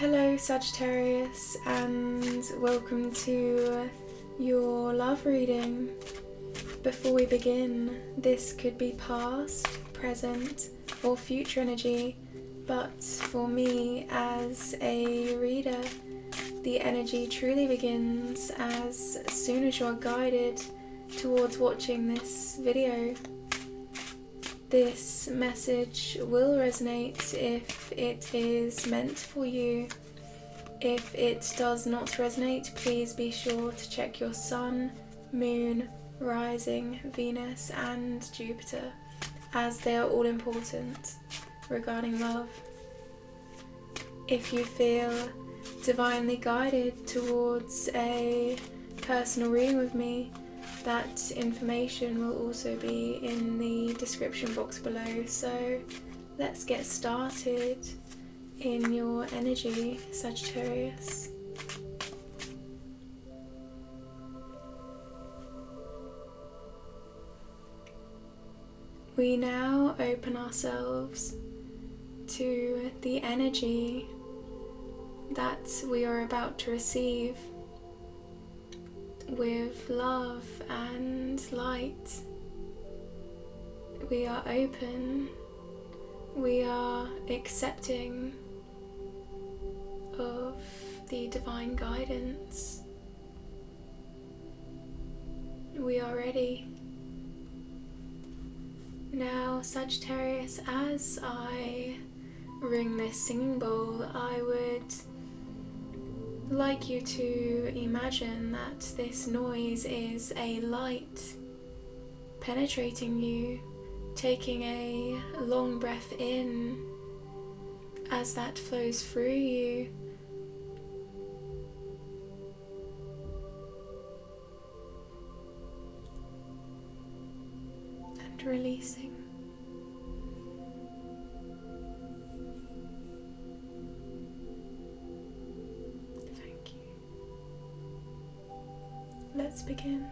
Hello Sagittarius, and welcome to your love reading. Before we begin, this could be past, present or future energy, but for me as a reader, the energy truly begins as soon as you're guided towards watching this video. This message will resonate if it is meant for you. If it does not resonate, please be sure to check your sun, moon, rising, Venus and Jupiter, as they are all important regarding love. If you feel divinely guided towards a personal reading with me, that information will also be in the description box below. So let's get started in your energy, Sagittarius. We now open ourselves to the energy that we are about to receive with love and light. We are open, we are accepting of the divine guidance. We are ready. Now, Sagittarius, as I ring this singing bowl, I would like you to imagine that this noise is a light penetrating you, taking a long breath in as that flows through you, and releasing. Let's begin.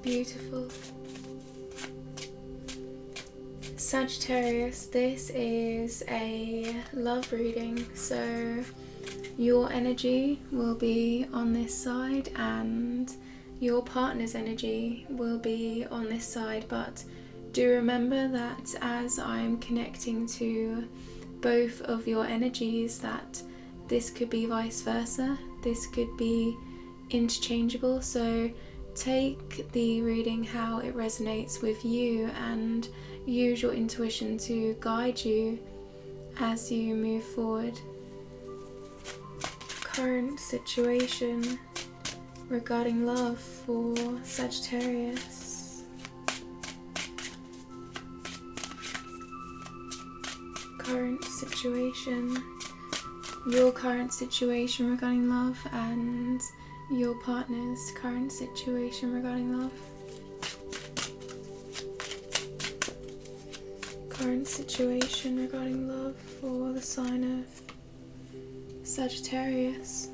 Beautiful. Sagittarius, this is a love reading, so your energy will be on this side and your partner's energy will be on this side, but do remember that as I'm connecting to both of your energies, that this could be vice versa, this could be interchangeable, so take the reading how it resonates with you and use your intuition to guide you as you move forward. Current situation regarding love for Sagittarius. Current situation, your current situation regarding love and your partner's current situation regarding love. Current situation regarding love for the sign of Sagittarius.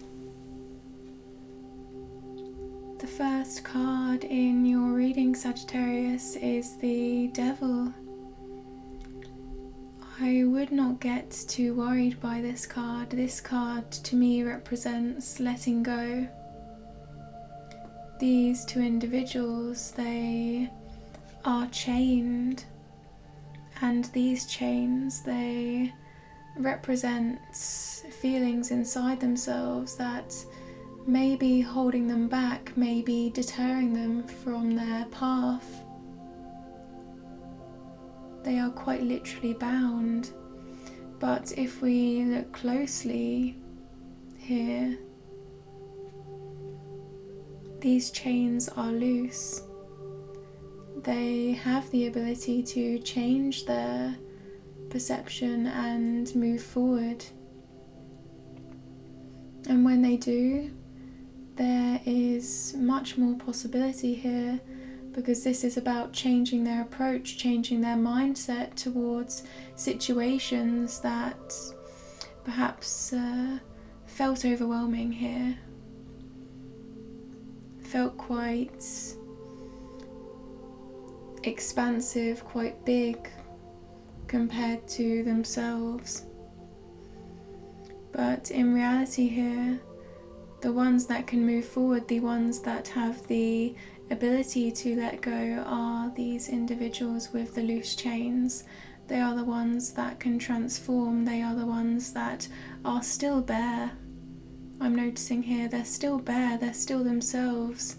The first card in your reading, Sagittarius, is the Devil. I would not get too worried by this card. This card to me represents letting go. These two individuals, they are chained, and these chains, they represent feelings inside themselves that may be holding them back, may be deterring them from their path. They are quite literally bound, but if we look closely here, these chains are loose. They have the ability to change their perception and move forward. And when they do, there is much more possibility here, because this is about changing their approach, changing their mindset towards situations that perhaps felt overwhelming here, felt quite expansive, quite big compared to themselves. But in reality here, the ones that can move forward, the ones that have the ability to let go, are these individuals with the loose chains. They are the ones that can transform. They are the ones that are still bare. I'm noticing here, they're still bare, they're still themselves.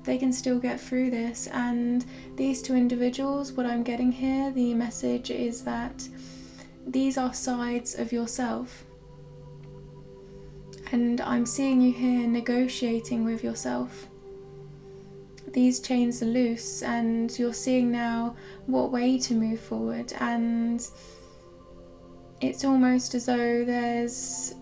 They can still get through this. And these two individuals, what I'm getting here, the message is that these are sides of yourself. And I'm seeing you here negotiating with yourself. These chains are loose and you're seeing now what way to move forward, and it's almost as though there's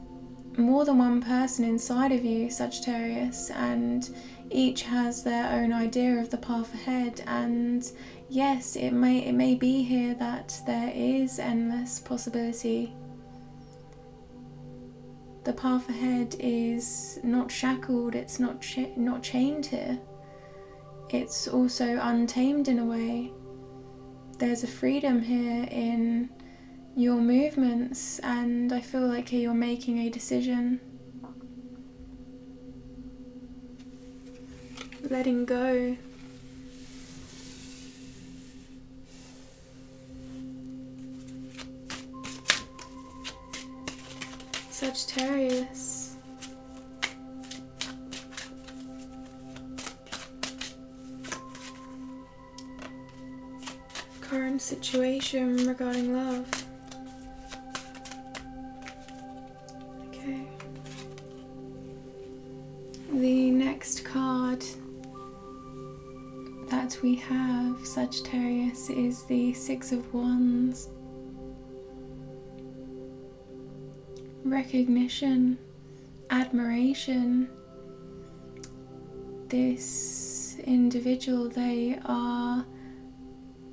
more than one person inside of you, Sagittarius, and each has their own idea of the path ahead. And yes, it may be here that there is endless possibility. The path ahead is not shackled, it's not chained here. It's also untamed in a way. There's a freedom here in your movements, and I feel like here you're making a decision. Letting go. Sagittarius. Current situation regarding love. Okay. The next card that we have, Sagittarius, is the Six of Wands. Recognition, admiration. This individual, they are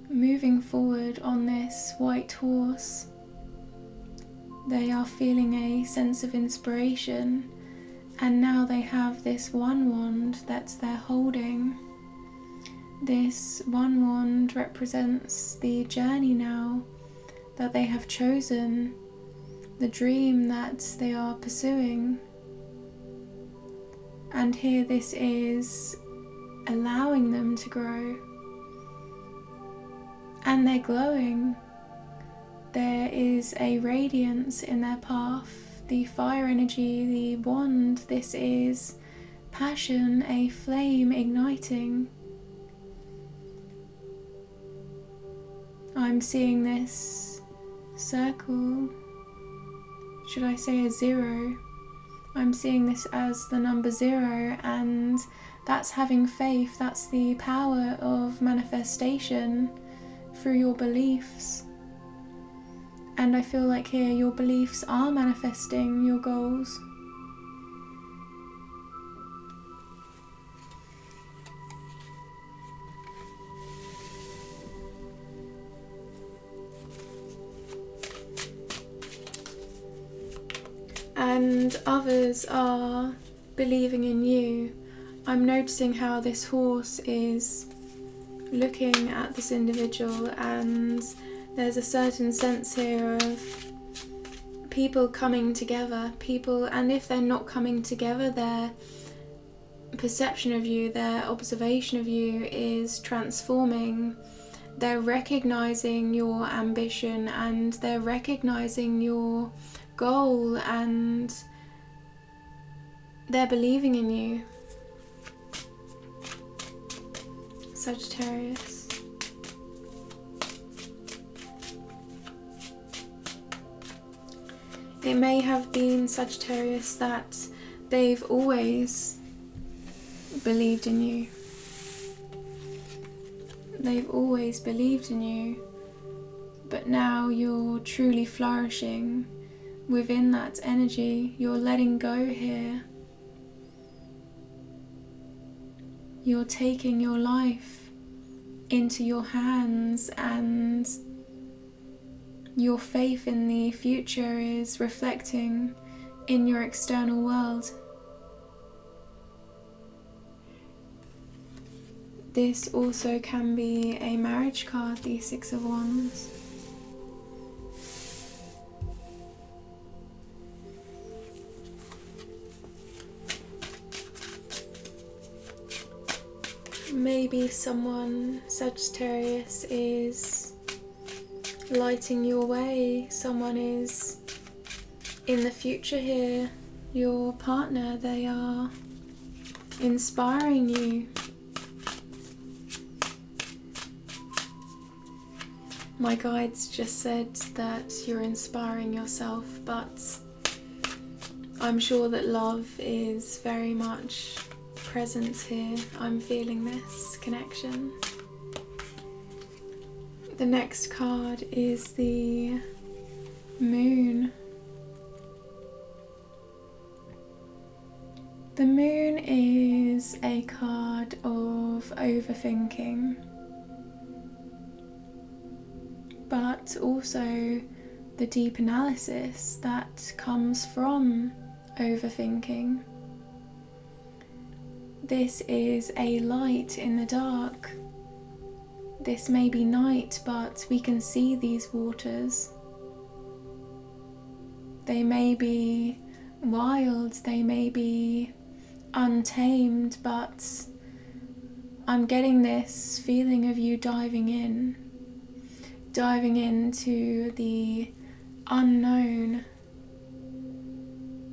moving forward on this white horse. They are feeling a sense of inspiration, and now they have this one wand that they're holding. This one wand represents the journey now that they have chosen, the dream that they are pursuing. And here this is allowing them to grow. And they're glowing. There is a radiance in their path. The fire energy, the wand, this is passion, a flame igniting. I'm seeing this circle. Should I say a 0? I'm seeing this as the number 0, and that's having faith. That's the power of manifestation through your beliefs. And I feel like here your beliefs are manifesting your goals. And others are believing in you. I'm noticing how this horse is looking at this individual, and there's a certain sense here of people coming together, and if they're not coming together, their perception of you, their observation of you is transforming. They're recognizing your ambition, and they're recognizing your goal, and they're believing in you, Sagittarius. It may have been, Sagittarius, that they've always believed in you. They've always believed in you, but now you're truly flourishing within that energy. You're letting go here. you're taking your life into your hands, and your faith in the future is reflecting in your external world. This also can be a marriage card, the Six of Wands. Maybe someone, Sagittarius, is lighting your way. Someone is in the future here. Your partner, they are inspiring you. My guides just said that you're inspiring yourself, but I'm sure that love is very much present here. I'm feeling this connection. The next card is the Moon. The Moon is a card of overthinking, but also the deep analysis that comes from overthinking. This is a light in the dark. This may be night, but we can see these waters. They may be wild, they may be untamed, but I'm getting this feeling of you diving into the unknown,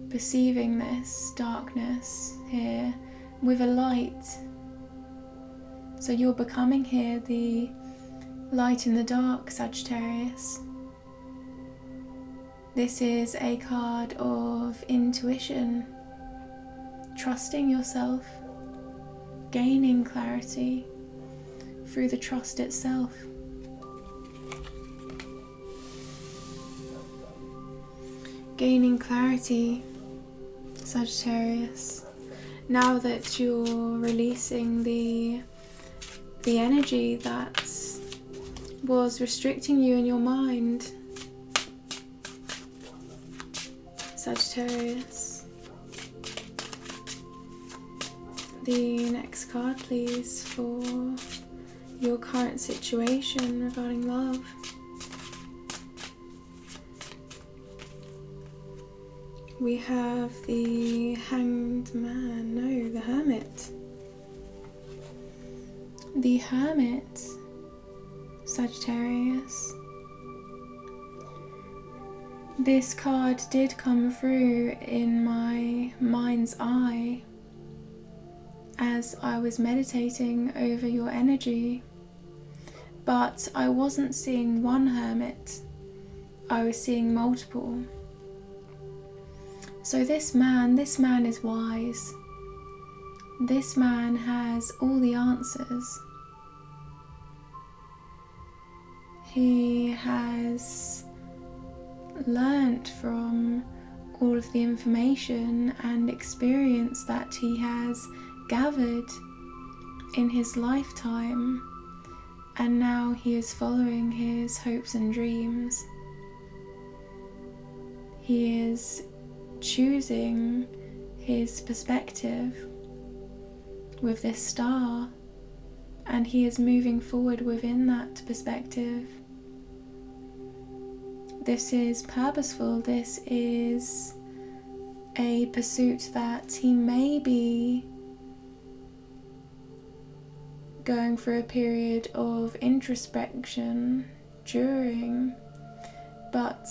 perceiving this darkness here with a light. So you're becoming here the light in the dark, Sagittarius. This is a card of intuition, trusting yourself, gaining clarity through the trust itself. Gaining clarity, Sagittarius. Now that you're releasing the energy that was restricting you in your mind, Sagittarius. The next card, please, for your current situation regarding love. We have the Hanged Man, no, the Hermit. The Hermit, Sagittarius. This card did come through in my mind's eye as I was meditating over your energy, but I wasn't seeing one hermit, I was seeing multiple. So this man is wise. This man has all the answers. He has learnt from all of the information and experience that he has gathered in his lifetime, and now he is following his hopes and dreams. He is choosing his perspective with this star, and he is moving forward within that perspective. This is purposeful. This is a pursuit that he may be going through a period of introspection during, but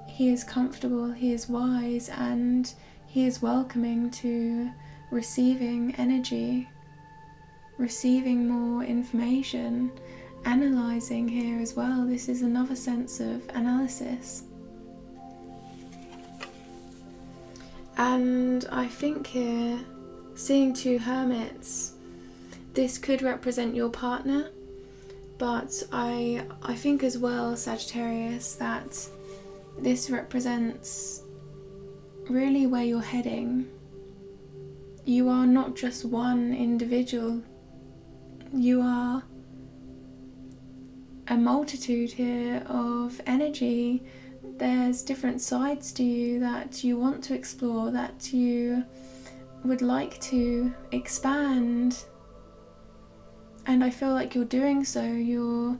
he is comfortable, he is wise, and he is welcoming to receiving energy, receiving more information, analysing here as well. This is another sense of analysis. And I think here, seeing two hermits, this could represent your partner, but I think as well, Sagittarius, that this represents really where you're heading. you are not just one individual. You are a multitude here of energy. There's different sides to you that you want to explore, that you would like to expand. And I feel like you're doing so. You're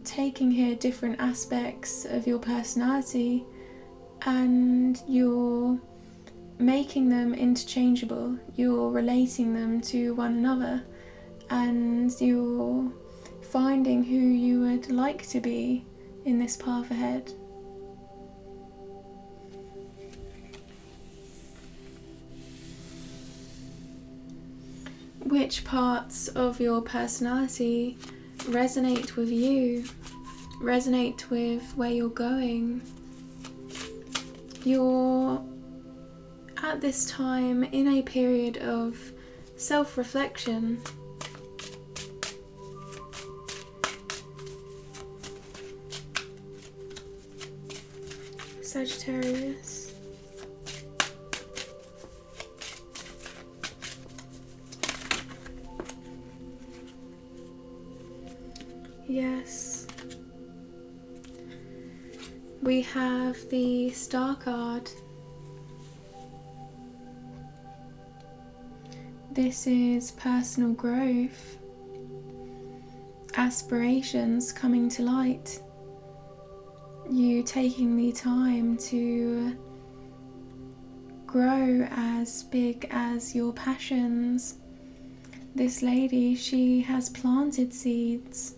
taking here different aspects of your personality and you're making them interchangeable. You're relating them to one another and you're finding who you would like to be in this path ahead. Which parts of your personality resonate with you, resonate with where you're going? You're at this time in a period of self-reflection. Sagittarius. Yes. We have the Star card. This is personal growth, aspirations coming to light. You taking the time to grow as big as your passions. This lady, she has planted seeds.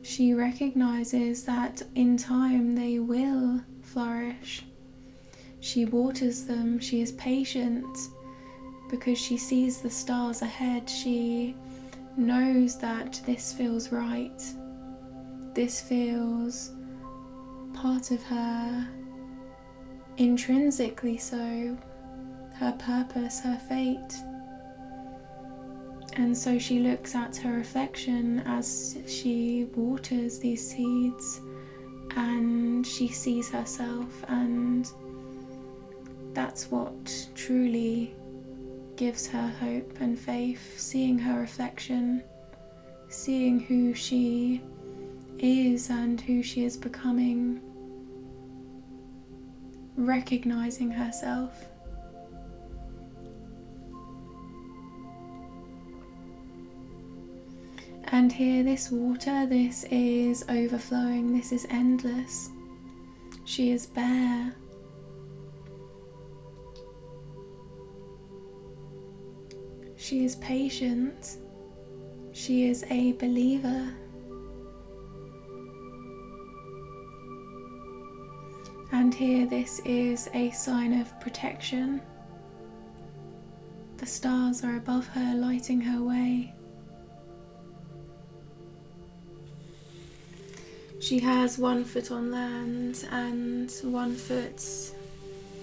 She recognizes that in time they will flourish. She waters them. She is patient because she sees the stars ahead. She knows that this feels right. This feels part of her, intrinsically so, her purpose, her fate. And so she looks at her reflection as she waters these seeds and she sees herself, and that's what truly gives her hope and faith, seeing her reflection, seeing who she is and who she is becoming, recognizing herself. And here, this water, this is overflowing, this is endless. She is bare. She is patient. She is a believer. And here, this is a sign of protection. The stars are above her, lighting her way. She has 1 foot on land and 1 foot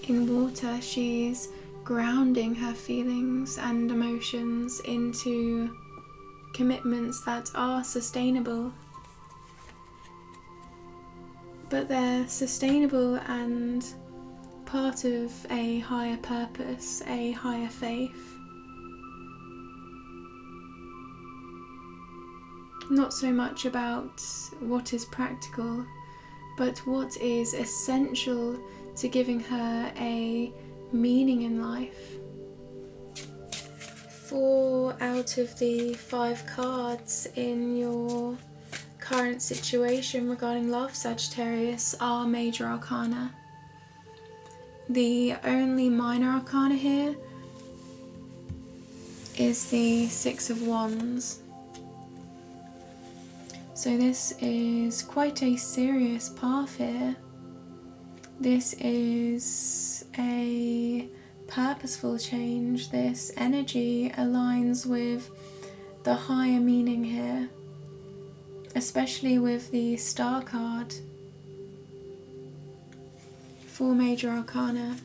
in water. She's grounding her feelings and emotions into commitments that are sustainable. But they're sustainable and part of a higher purpose, a higher faith. Not so much about what is practical, but what is essential to giving her a meaning in life. 4 out of the 5 cards in your current situation regarding love, Sagittarius, are major arcana. The only minor arcana here is the 6 of Wands. So this is quite a serious path here. This is a purposeful change. This energy aligns with the higher meaning here, especially with the Star card. 4 major arcana,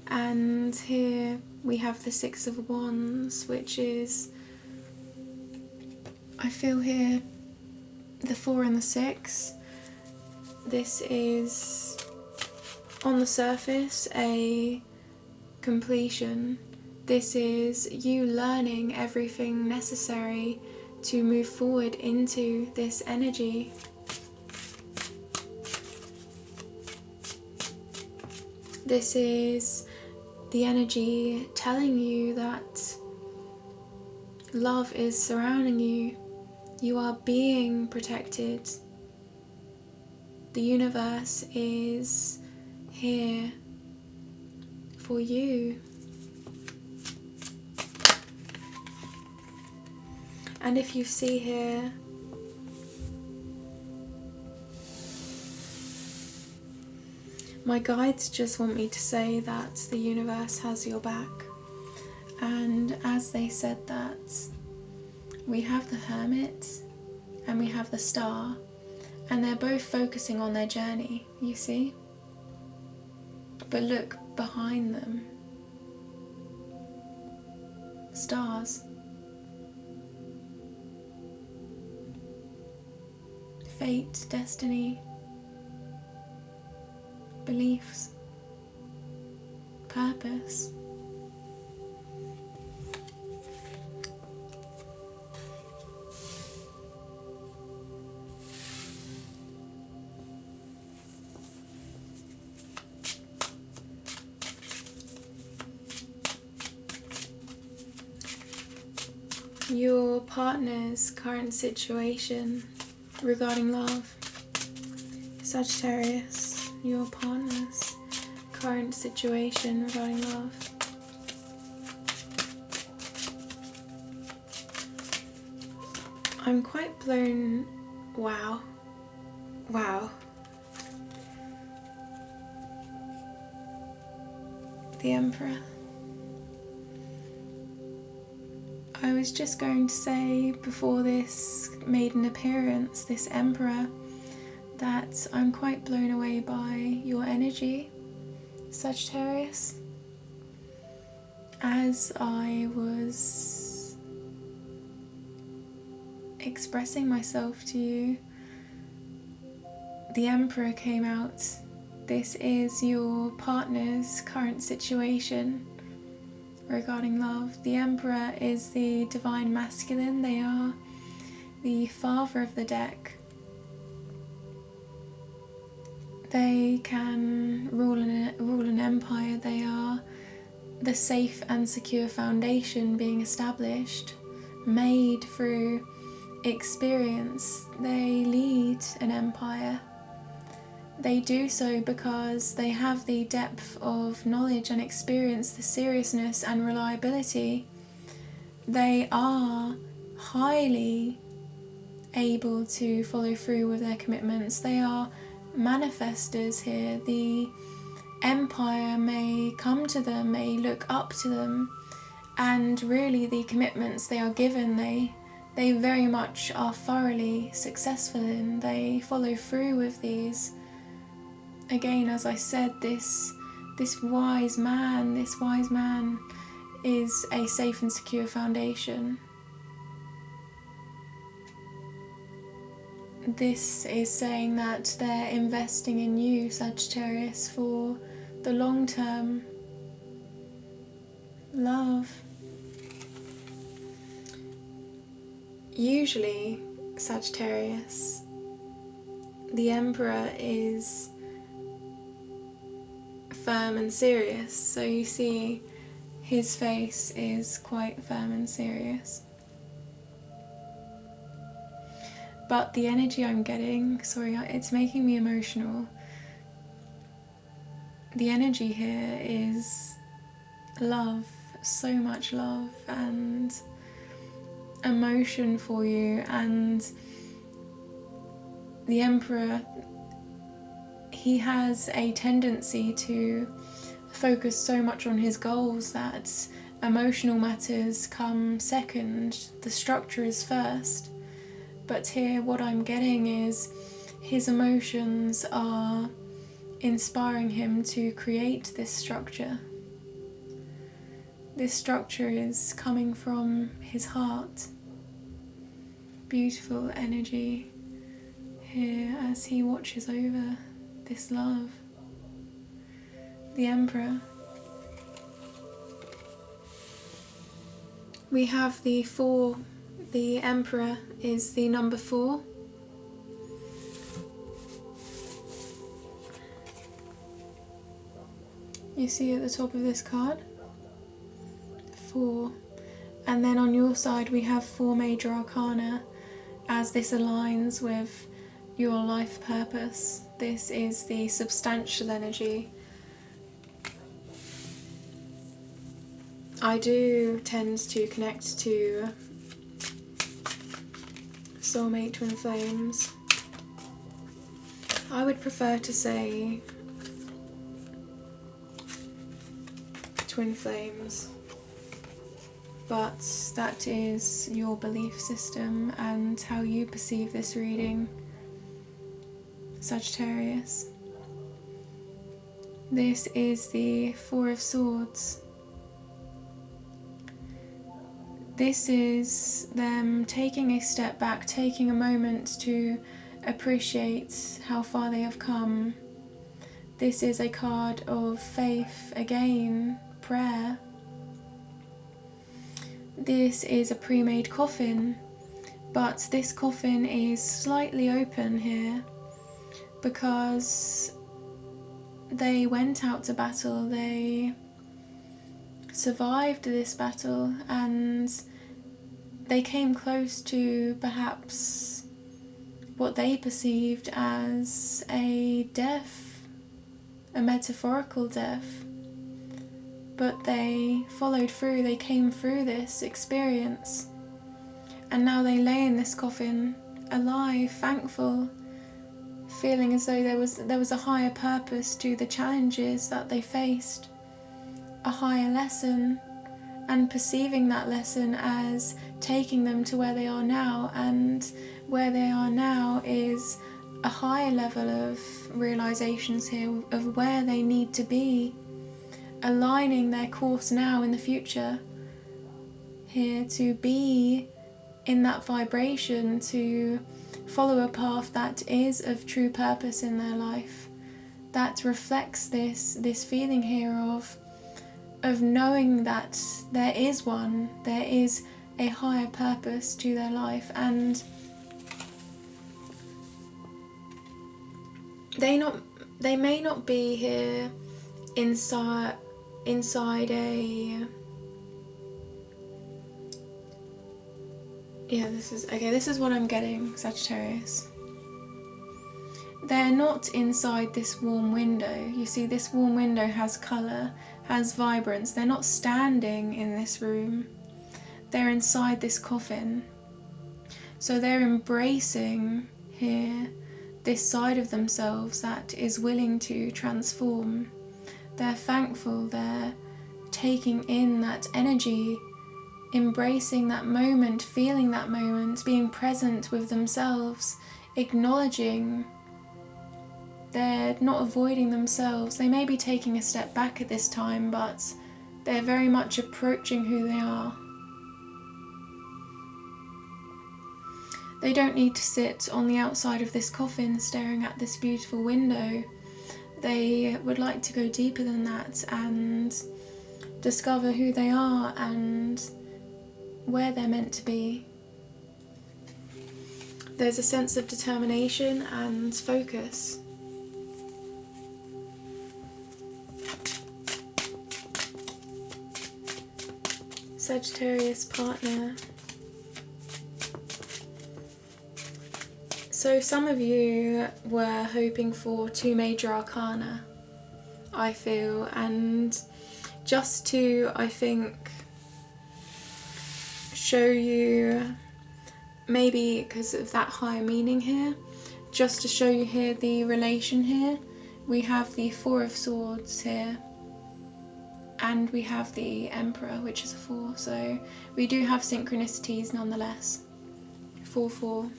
and here we have the 6 of Wands, which is, I feel here, the 4 and the 6. This is, on the surface, a completion. This is you learning everything necessary to move forward into this energy. This is the energy telling you that love is surrounding you. You are being protected. The universe is here for you. And if you see here, my guides just want me to say that the universe has your back. And as they said that, we have the Hermit and we have the Star, and they're both focusing on their journey, you see? But look behind them. Stars. Fate, destiny, beliefs, purpose. Your partner's current situation regarding love. Sagittarius, your partner's current situation regarding love. I'm quite blown. Wow. Wow. The Emperor. I was just going to say before this made an appearance, this Emperor, that I'm quite blown away by your energy, Sagittarius. As I was expressing myself to you, the Emperor came out. This is your partner's current situation regarding love. The Emperor is the divine masculine. They are the father of the deck. They can rule an empire. They are the safe and secure foundation being established, made through experience. They lead an empire. They do so because they have the depth of knowledge and experience, the seriousness and reliability. They are highly able to follow through with their commitments. They are manifestors here. The empire may come to them, may look up to them, and really the commitments they are given, they very much are thoroughly successful in. They follow through with these. Again, as I said, this wise man is a safe and secure foundation. This is saying that they're investing in you, Sagittarius, for the long-term love. Usually, Sagittarius, the Emperor is firm and serious, so you see his face is quite firm and serious. But the energy I'm getting, sorry, it's making me emotional. The energy here is love, so much love and emotion for you. And the Emperor, he has a tendency to focus so much on his goals that emotional matters come second, the structure is first. But here what I'm getting is his emotions are inspiring him to create this structure. This structure is coming from his heart. Beautiful energy here as he watches over this love. The Emperor. We have the 4, the Emperor is the number 4. You see at the top of this card, 4. And then on your side we have 4 major arcana, as this aligns with your life purpose. This is the substantial energy. I do tend to connect to soulmate twin flames. I would prefer to say twin flames, but that is your belief system and how you perceive this reading, Sagittarius. This is the 4 of Swords. This is them taking a step back, taking a moment to appreciate how far they have come. This is a card of faith, again, prayer. This is a pre-made coffin, but this coffin is slightly open here because they went out to battle, they survived this battle, and they came close to perhaps what they perceived as a death, a metaphorical death. But they followed through, they came through this experience, and now they lay in this coffin, alive, thankful, feeling as though there was a higher purpose to the challenges that they faced, a higher lesson, and perceiving that lesson as taking them to where they are now, and where they are now is a higher level of realizations here of where they need to be, aligning their course now in the future, here to be in that vibration, to follow a path that is of true purpose in their life, that reflects this feeling here of knowing that there is one, there is a higher purpose to their life, and they may not be here inside a, yeah, this is what I'm getting, Sagittarius. They're not inside this warm window. You see, this warm window has colour, has vibrance. They're not standing in this room. They're inside this coffin. So they're embracing here this side of themselves that is willing to transform. They're thankful, they're taking in that energy, embracing that moment, feeling that moment, being present with themselves, acknowledging. They're not avoiding themselves. They may be taking a step back at this time, but they're very much approaching who they are. They don't need to sit on the outside of this coffin staring at this beautiful window. They would like to go deeper than that and discover who they are and where they're meant to be. There's a sense of determination and focus. Sagittarius partner. So some of you were hoping for 2 major arcana, I feel, and just to, I think, show you, maybe because of that higher meaning here, just to show you here the relation here, we have the 4 of Swords here, and we have the Emperor, which is a 4, so we do have synchronicities nonetheless. 4-4.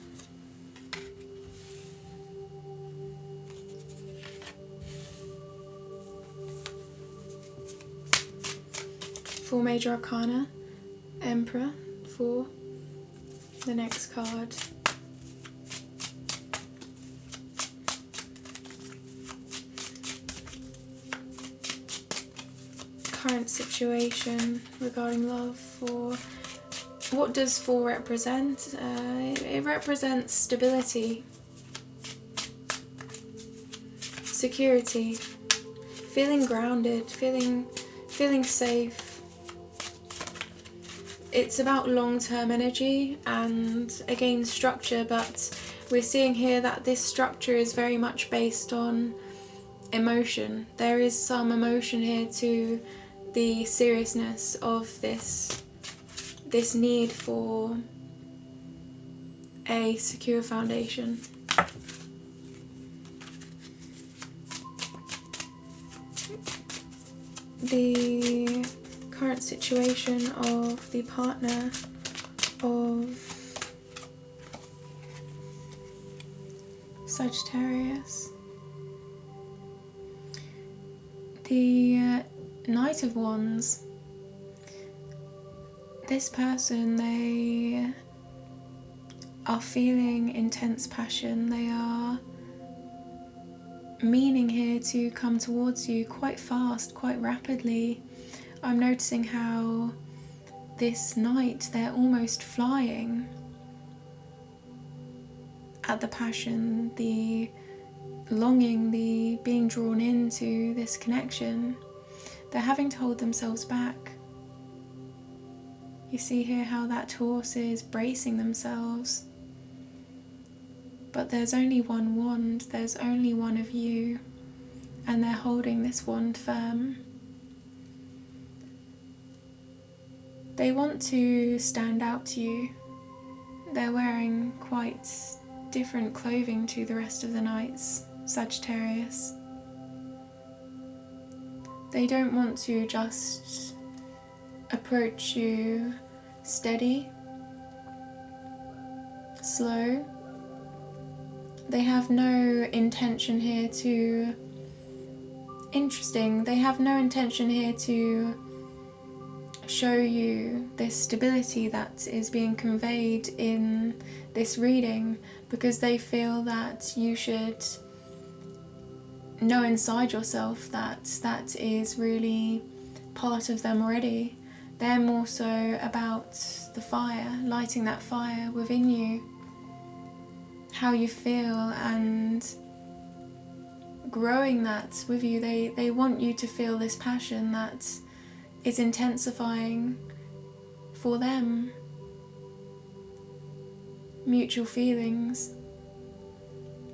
Four major arcana, Emperor, 4. The next card. Current situation regarding love for What does 4 represent? It represents stability, security, feeling grounded, feeling safe. It's about long-term energy and again structure, but we're seeing here that this structure is very much based on emotion. There is some emotion here to the seriousness of this need for a secure foundation. The current situation of the partner of Sagittarius. The Knight of Wands. This person, they are feeling intense passion. They are meaning here to come towards you quite fast, quite rapidly. I'm noticing how this night they're almost flying at the passion, the longing, the being drawn into this connection. They're having to hold themselves back. You see here how that horse is bracing themselves. But there's only one wand, there's only one of you, and they're holding this wand firm. They want to stand out to you. They're wearing quite different clothing to the rest of the knights, Sagittarius. They don't want to just approach you steady, slow. They have no intention here to... Interesting, they have no intention here to show you this stability that is being conveyed in this reading, because they feel that you should know inside yourself that that is really part of them already. They're more so about the fire, lighting that fire within you, how you feel, and growing that with you. They want you to feel this passion that is intensifying for them. Mutual feelings.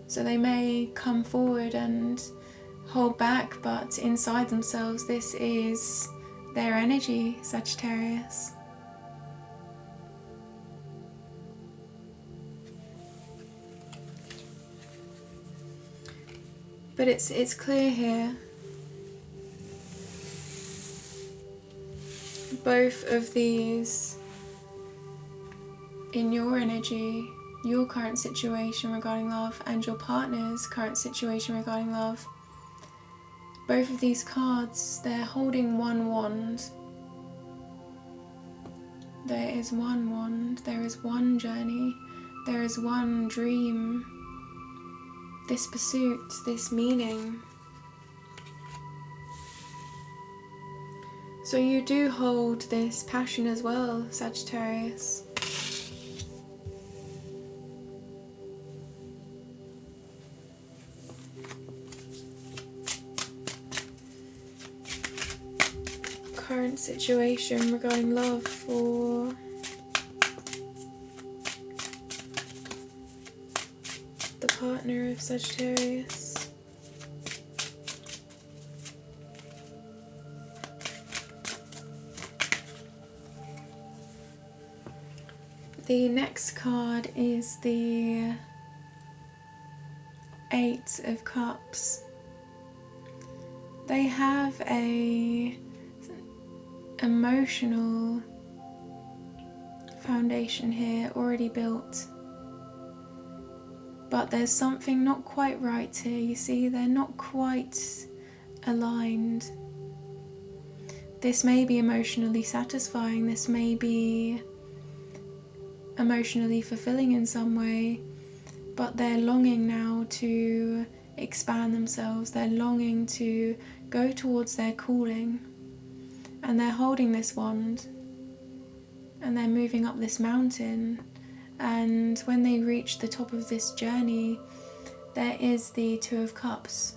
So they may come forward and hold back, but inside themselves this is their energy, Sagittarius. But it's clear here, both of these in your energy, your current situation regarding love and your partner's current situation regarding love, both of these cards, they're holding one wand. There is one wand, there is one journey, there is one dream, this pursuit, this meaning. So you do hold this passion as well, Sagittarius. Current situation regarding love for the partner of Sagittarius. The next card is the 8 of Cups. They have a emotional foundation here already built, but there's something not quite right here. You see, they're not quite aligned. This may be emotionally satisfying, this may be emotionally fulfilling in some way, but they're longing now to expand themselves, they're longing to go towards their calling, and they're holding this wand, and they're moving up this mountain, and when they reach the top of this journey, there is the Two of Cups.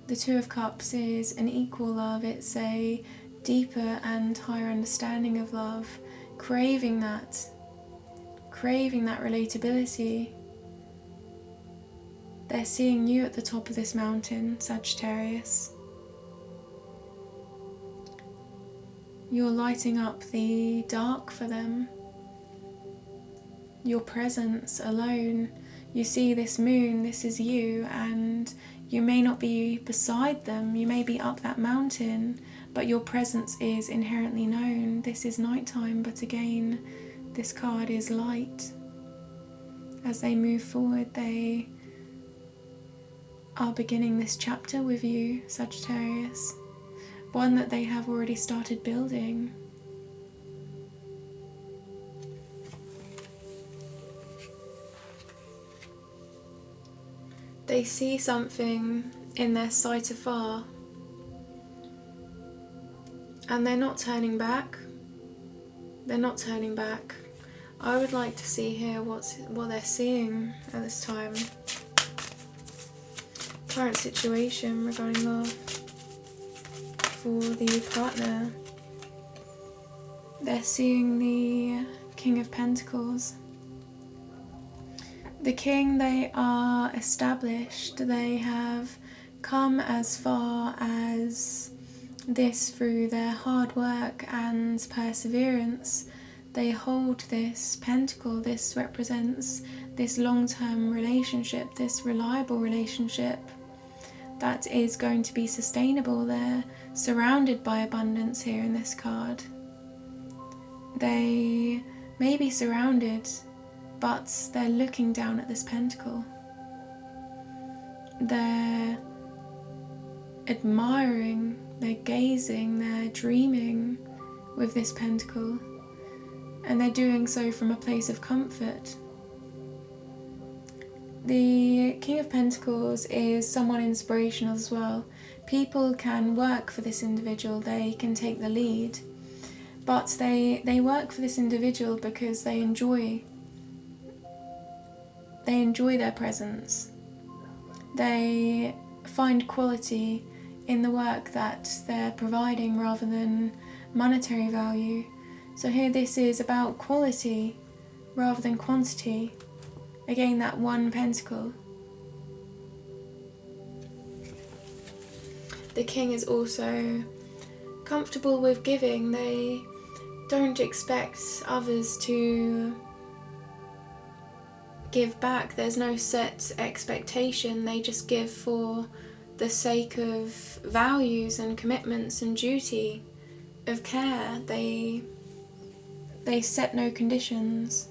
The Two of Cups is an equal love. It's a deeper and higher understanding of love, craving that relatability. They're seeing you at the top of this mountain, Sagittarius. You're lighting up the dark for them. Your presence alone. You see this moon, this is you, and you may not be beside them, you may be up that mountain, but your presence is inherently known. This is nighttime, but again, this card is light. As they move forward, they are beginning this chapter with you, Sagittarius. One that they have already started building. They see something in their sight afar, and they're not turning back. They're not turning back. I would like to see here what they're seeing at this time. Current situation regarding love for the partner. They're seeing the King of Pentacles. The King, they are established. They have come as far as this through their hard work and perseverance. They hold this pentacle. This represents this long-term relationship, this reliable relationship that is going to be sustainable. They're surrounded by abundance here in this card. They may be surrounded, but they're looking down at this pentacle. They're admiring, they're gazing, they're dreaming with this pentacle, and they're doing so from a place of comfort. The King of Pentacles is someone inspirational as well. People can work for this individual, they can take the lead, but they work for this individual because they enjoy their presence. They find quality in the work that they're providing rather than monetary value. So here this is about quality rather than quantity. Again, that one pentacle. The King is also comfortable with giving. They don't expect others to give back. There's no set expectation. They just give for the sake of values and commitments and duty, of care. They set no conditions.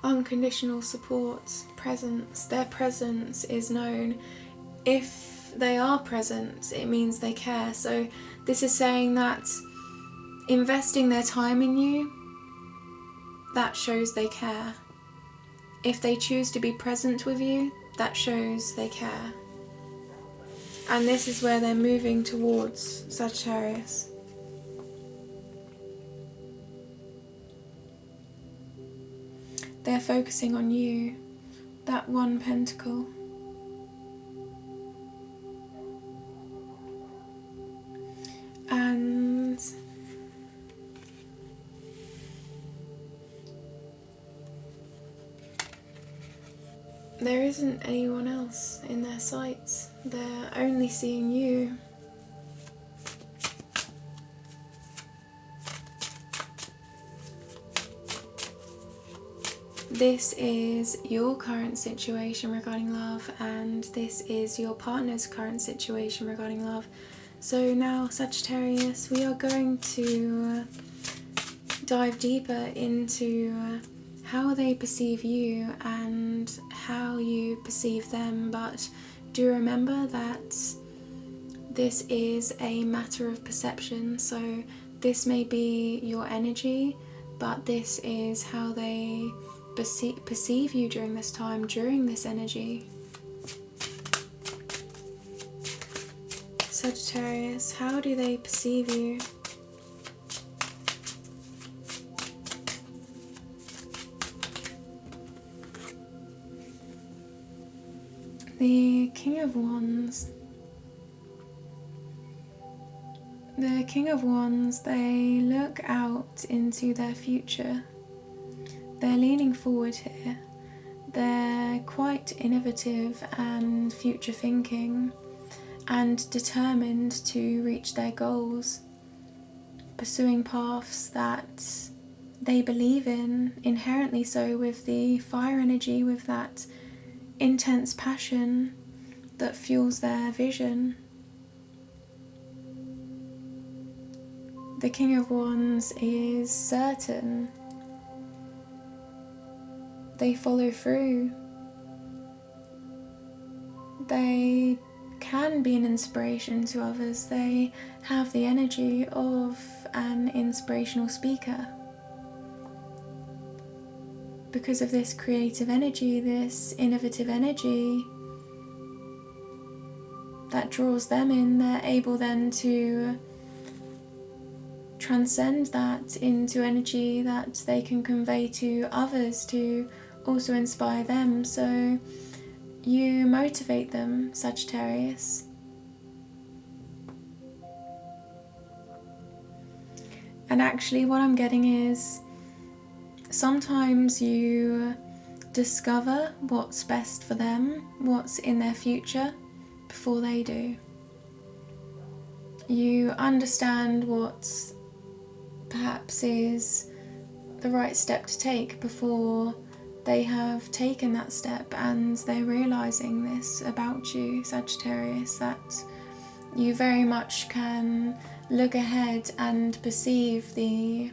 Unconditional support, presence. Their presence is known. If they are present, it means they care. So this is saying that investing their time in you, that shows they care. If they choose to be present with you, that shows they care. And this is where they're moving towards, Sagittarius. They're focusing on you, that one pentacle. And there isn't anyone else in their sights. They're only seeing you. This is your current situation regarding love, and this is your partner's current situation regarding love. So now, Sagittarius, we are going to dive deeper into how they perceive you and how you perceive them, but do remember that this is a matter of perception. So this may be your energy, but this is how they perceive you during this time, during this energy? Sagittarius, how do they perceive you? The King of Wands. The King of Wands, they look out into their future. They're leaning forward here. They're quite innovative and future thinking and determined to reach their goals, pursuing paths that they believe in, inherently so, with the fire energy, with that intense passion that fuels their vision. The King of Wands is certain. They follow through. They can be an inspiration to others. They have the energy of an inspirational speaker. Because of this creative energy, this innovative energy that draws them in, they're able then to transcend that into energy that they can convey to others to also inspire them. So you motivate them, Sagittarius. And actually what I'm getting is sometimes you discover what's best for them, what's in their future, before they do. You understand what perhaps is the right step to take before they have taken that step, and they're realizing this about you, Sagittarius, that you very much can look ahead and perceive the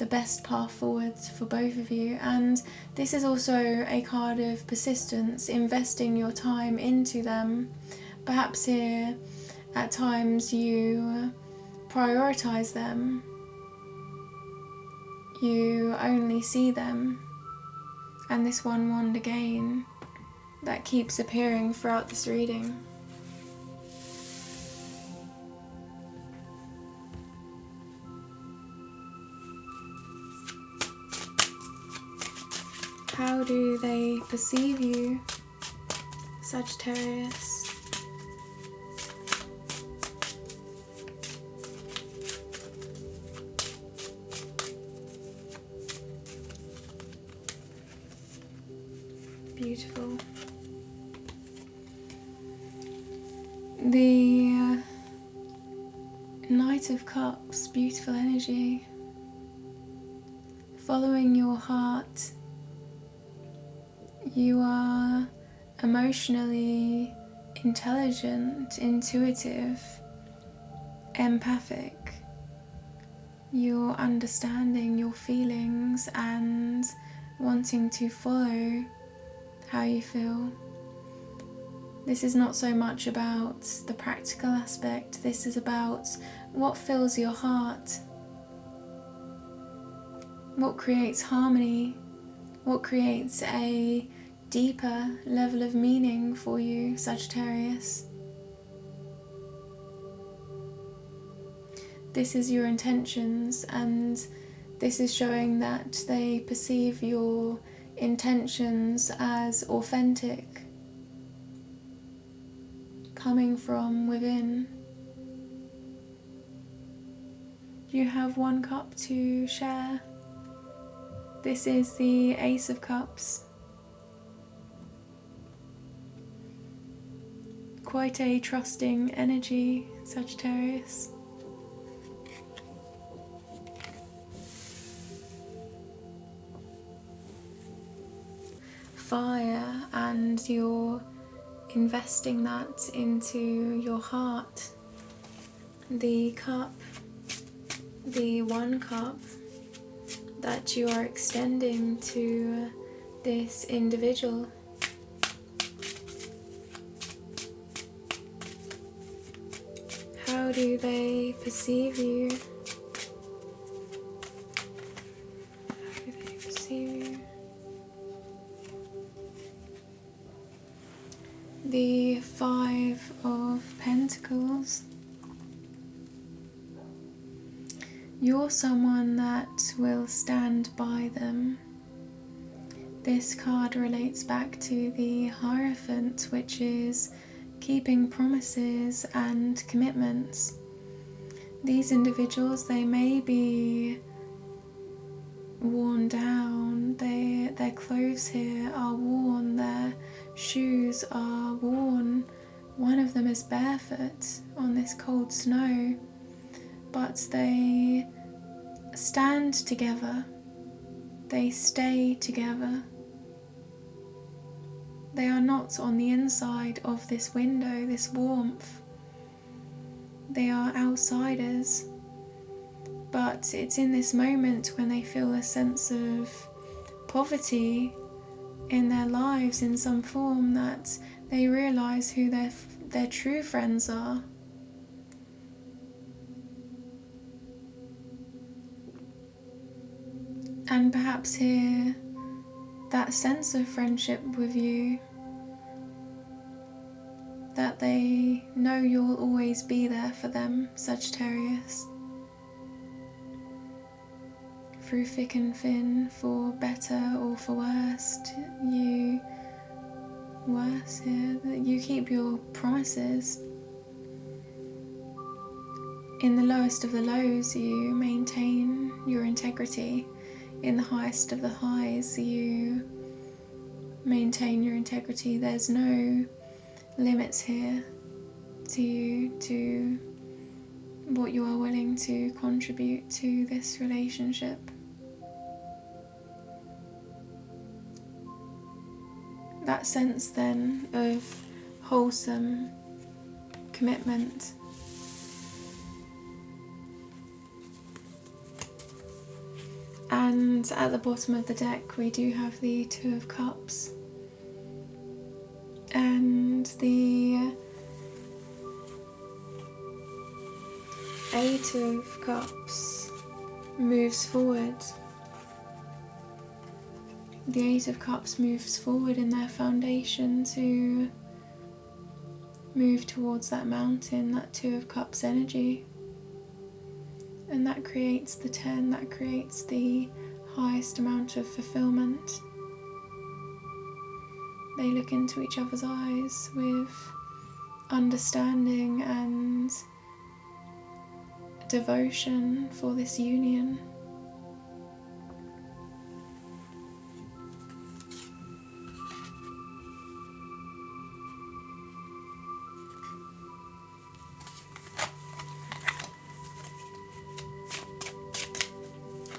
best path forward for both of you. And this is also a card of persistence, investing your time into them. Perhaps here at times you prioritize them, you only see them, and this one wand again that keeps appearing throughout this reading. How do they perceive you, Sagittarius? Beautiful. The Knight of Cups, beautiful energy. Following your heart. You are emotionally intelligent, intuitive, empathic. You're understanding your feelings and wanting to follow how you feel. This is not so much about the practical aspect, this is about what fills your heart, what creates harmony, what creates a deeper level of meaning for you, Sagittarius. This is your intentions, and this is showing that they perceive your intentions as authentic, coming from within. You have one cup to share. This is the Ace of Cups. Quite a trusting energy, Sagittarius. Fire, and you're investing that into your heart. The cup, the one cup that you are extending to this individual. How do they perceive you? How do they perceive you? the Five of Pentacles. You're someone that will stand by them. This card relates back to the Hierophant, which is keeping promises and commitments. These individuals, they may be worn down, their clothes here are worn, their shoes are worn. One of them is barefoot on this cold snow, but they stand together, they stay together. They are not on the inside of this window, this warmth. They are outsiders, but it's in this moment when they feel a sense of poverty in their lives in some form that they realise who their true friends are. And perhaps here, that sense of friendship with you, that they know you'll always be there for them, Sagittarius. Through thick and thin, for better or for worse, you keep your promises. In the lowest of the lows, you maintain your integrity. In the highest of the highs, you maintain your integrity. There's no limits here to what you are willing to contribute to this relationship. That sense then of wholesome commitment. And at the bottom of the deck we do have the Two of Cups, and the Eight of Cups moves forward. The Eight of Cups moves forward in their foundation to move towards that mountain, that Two of Cups energy. And that creates the 10, that creates the highest amount of fulfillment. They look into each other's eyes with understanding and devotion for this union.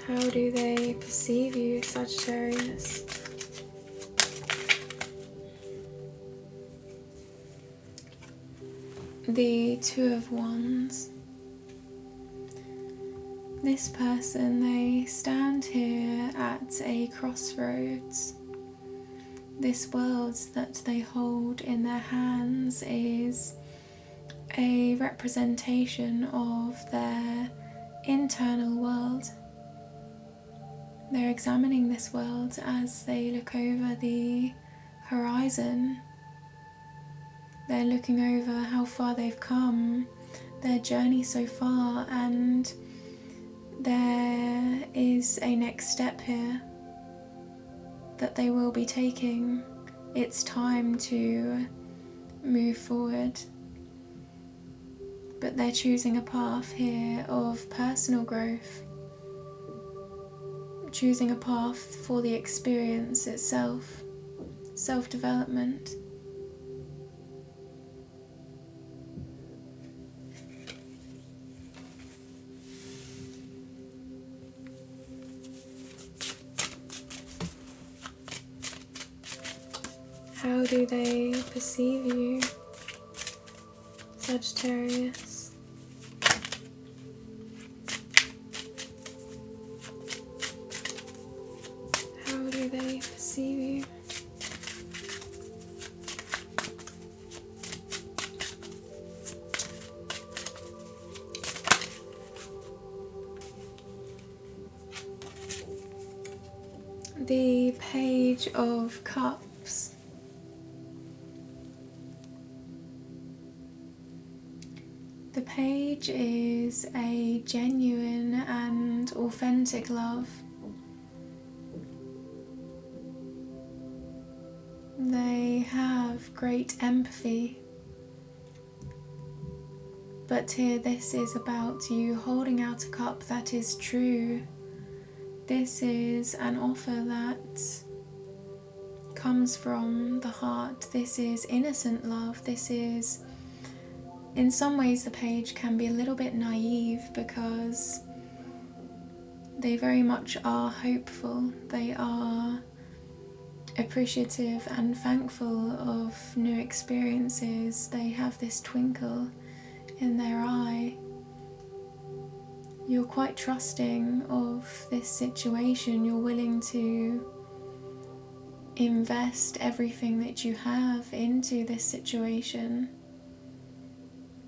How do they perceive you, Sagittarius? The Two of Wands. This person, they stand here at a crossroads. This world that they hold in their hands is a representation of their internal world. They're examining this world as they look over the horizon. They're looking over how far they've come, their journey so far, and there is a next step here that they will be taking. It's time to move forward. But they're choosing a path here of personal growth. Choosing a path for the experience itself, self-development. How do they perceive you, Sagittarius? They perceive you. The Page of Cups. page is a genuine and authentic love. They have great empathy. But here this is about you holding out a cup that is true. This is an offer that comes from the heart. This is innocent love. This is, in some ways the page can be a little bit naive because they very much are hopeful. They are appreciative and thankful of new experiences. They have this twinkle in their eye. You're quite trusting of this situation. You're willing to invest everything that you have into this situation.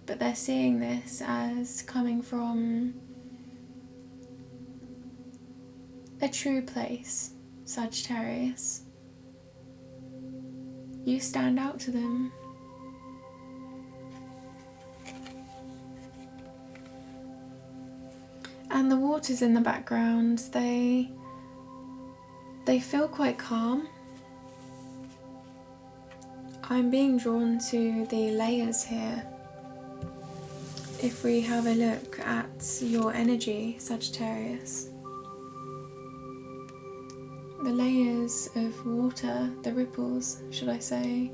But they're seeing this as coming from a true place, Sagittarius. You stand out to them. And the waters in the background, they feel quite calm. I'm being drawn to the layers here. If we have a look at your energy, Sagittarius, the layers of water, the ripples, should I say,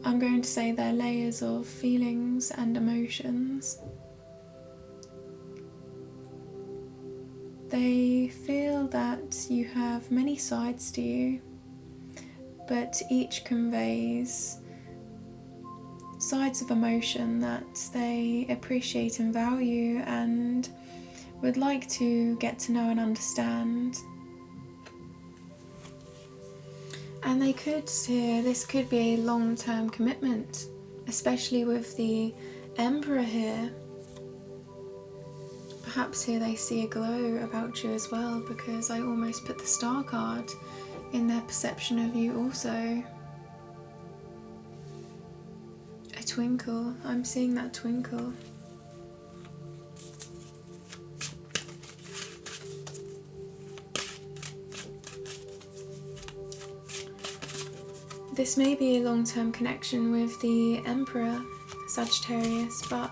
I'm going to say they're layers of feelings and emotions. They feel that you have many sides to you, but each conveys sides of emotion that they appreciate and value and would like to get to know and understand. And they could see this could be a long-term commitment, especially with the Emperor here. Perhaps here they see a glow about you as well, because I almost put the Star card in their perception of you also. A twinkle. I'm seeing that twinkle. This may be a long-term connection with the Emperor, Sagittarius, but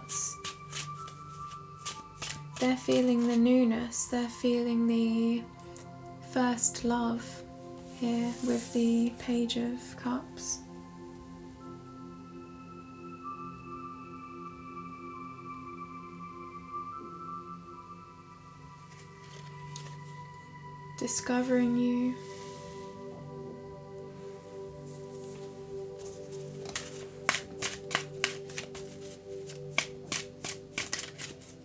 they're feeling the newness, they're feeling the first love here with the Page of Cups. Discovering you.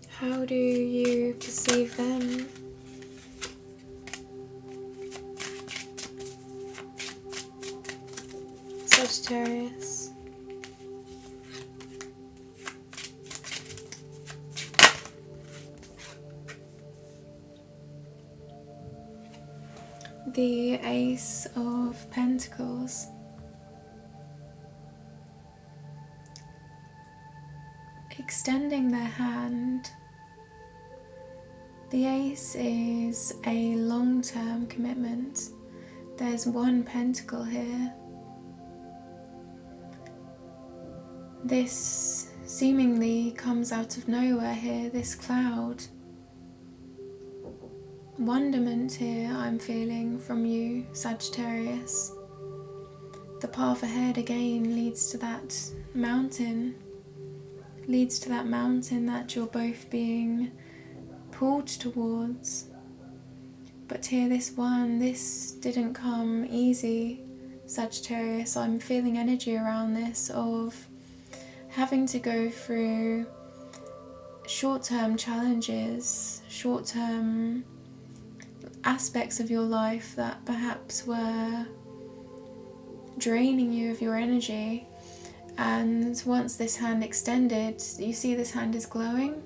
How do you perceive them? Sagittarius. The Ace of Pentacles. Extending their hand. The Ace is a long-term commitment. There's one pentacle here. This seemingly comes out of nowhere here, this cloud. Wonderment here I'm feeling from you, Sagittarius. The path ahead again leads to that mountain. Leads to that mountain that you're both being pulled towards. But here this didn't come easy, Sagittarius. I'm feeling energy around this of having to go through short-term challenges, short-term aspects of your life that perhaps were draining you of your energy. And once this hand extended, you see this hand is glowing.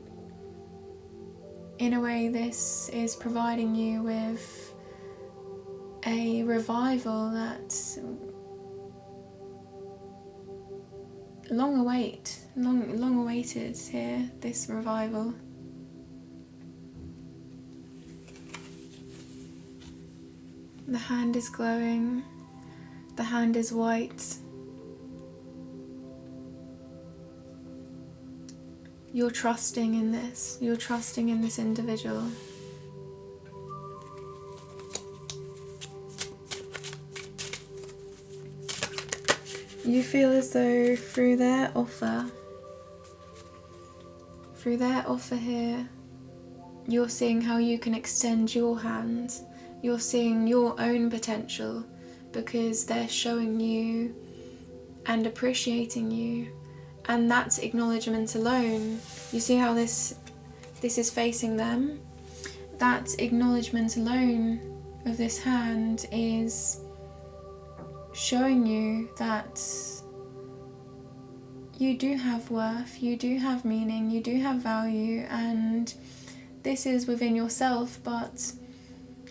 In a way, this is providing you with a revival that long long awaited here, this revival. The hand is glowing, the hand is white. You're trusting in this, you're trusting in this individual. You feel as though through their offer here, you're seeing how you can extend your hand. You're seeing your own potential because they're showing you and appreciating you. And that's acknowledgement alone. You see how this is facing them? That acknowledgement alone of this hand is showing you that you do have worth, you do have meaning, you do have value, and this is within yourself. But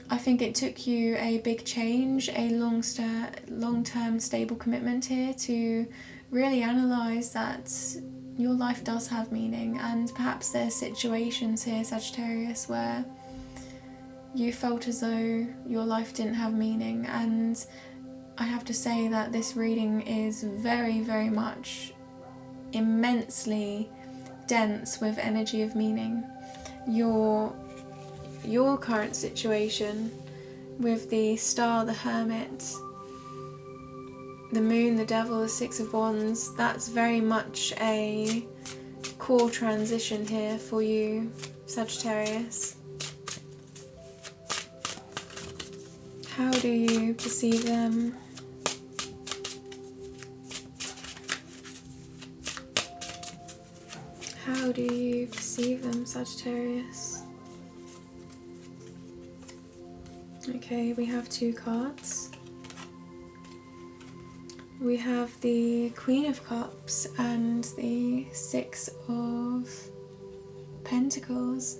I think it took you a big change, a long-term stable commitment here to really analyse that your life does have meaning. And perhaps there's situations here, Sagittarius, where you felt as though your life didn't have meaning, and I have to say that this reading is very, very much immensely dense with energy of meaning. Your current situation with the Star, the Hermit, the Moon, the Devil, the Six of Wands, that's very much a core transition here for you, Sagittarius. How do you perceive them? How do you perceive them, Sagittarius? Okay, we have two cards. We have the Queen of Cups and the Six of Pentacles.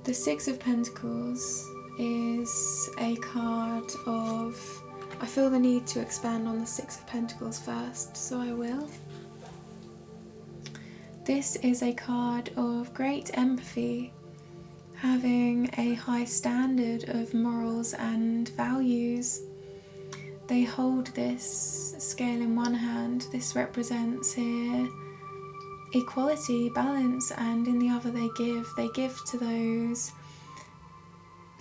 The Six of Pentacles is a card of... I feel the need to expand on the Six of Pentacles first, so I will. This is a card of great empathy, having a high standard of morals and values. They hold this scale in one hand. This represents here equality, balance, and in the other they give to those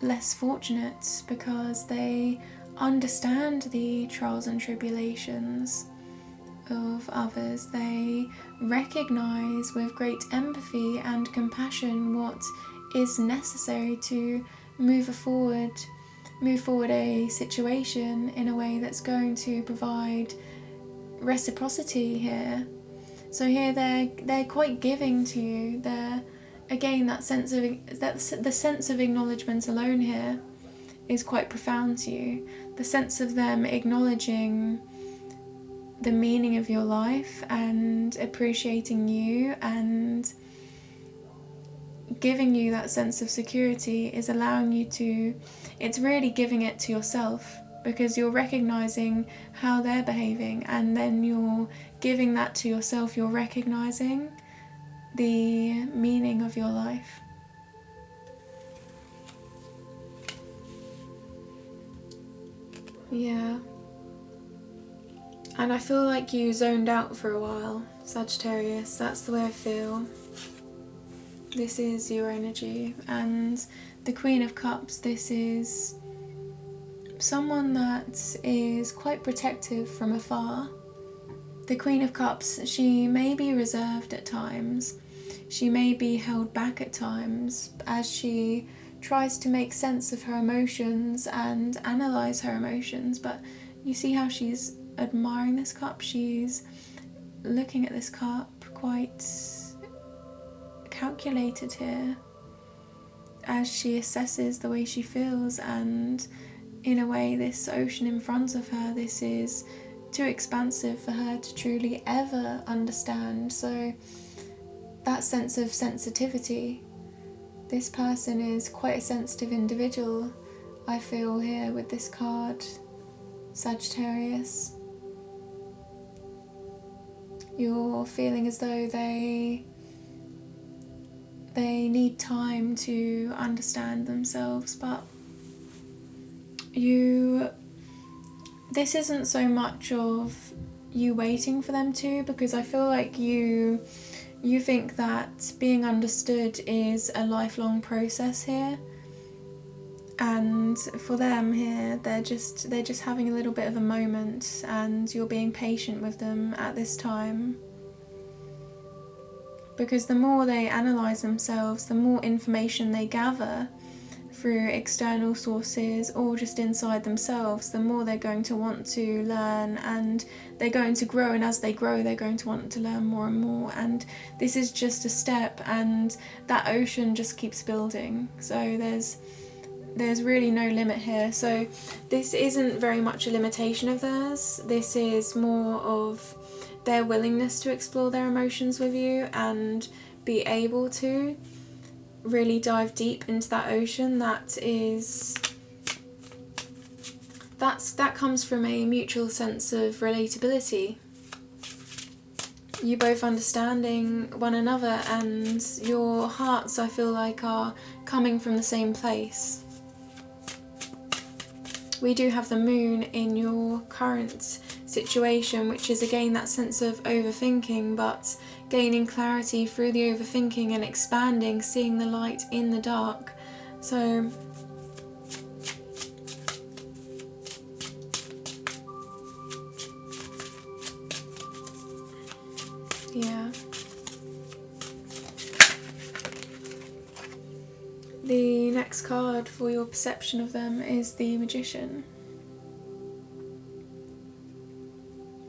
less fortunate because they understand the trials and tribulations of others. They recognize with great empathy and compassion what is necessary to move forward a situation in a way that's going to provide reciprocity here. So here they're quite giving to you. They're, again, the sense of acknowledgement alone here is quite profound to you. The sense of them acknowledging the meaning of your life and appreciating you and giving you that sense of security is allowing you to, it's really giving it to yourself, because you're recognizing how they're behaving and then you're giving that to yourself. You're recognizing the meaning of your life. Yeah. And I feel like you zoned out for a while, Sagittarius. That's the way I feel. This is your energy. And the Queen of Cups, this is someone that is quite protective from afar. The Queen of Cups, she may be reserved at times. She may be held back at times as she tries to make sense of her emotions and analyse her emotions. But you see how she's admiring this cup. She's looking at this cup quite calculated here as she assesses the way she feels, and in a way this ocean in front of her, this is too expansive for her to truly ever understand. So that sense of sensitivity, this person is quite a sensitive individual, I feel here with this card, Sagittarius. You're feeling as though they need time to understand themselves, but this isn't so much of you waiting for them to, because I feel like you think that being understood is a lifelong process here, and for them here they're just having a little bit of a moment, and you're being patient with them at this time, because the more they analyse themselves, the more information they gather through external sources or just inside themselves, the more they're going to want to learn, and they're going to grow, and as they grow they're going to want to learn more and more, and this is just a step, and that ocean just keeps building. So there's really no limit here. So this isn't very much a limitation of theirs, this is more of their willingness to explore their emotions with you and be able to really dive deep into that ocean. That comes from a mutual sense of relatability, you both understanding one another, and your hearts, I feel like, are coming from the same place. We do have the moon in your current situation, which is again that sense of overthinking, but gaining clarity through the overthinking and expanding, seeing the light in the dark. So yeah. The next card for your perception of them is the Magician.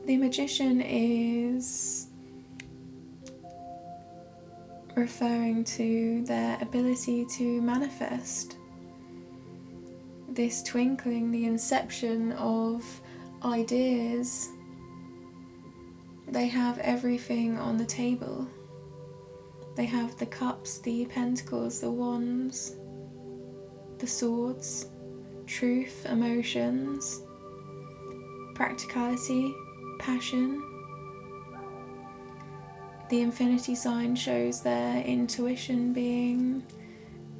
The Magician is referring to their ability to manifest. This twinkling, the inception of ideas. They have everything on the table. They have the cups, the pentacles, the wands, the swords, truth, emotions, practicality, passion. The infinity sign shows their intuition being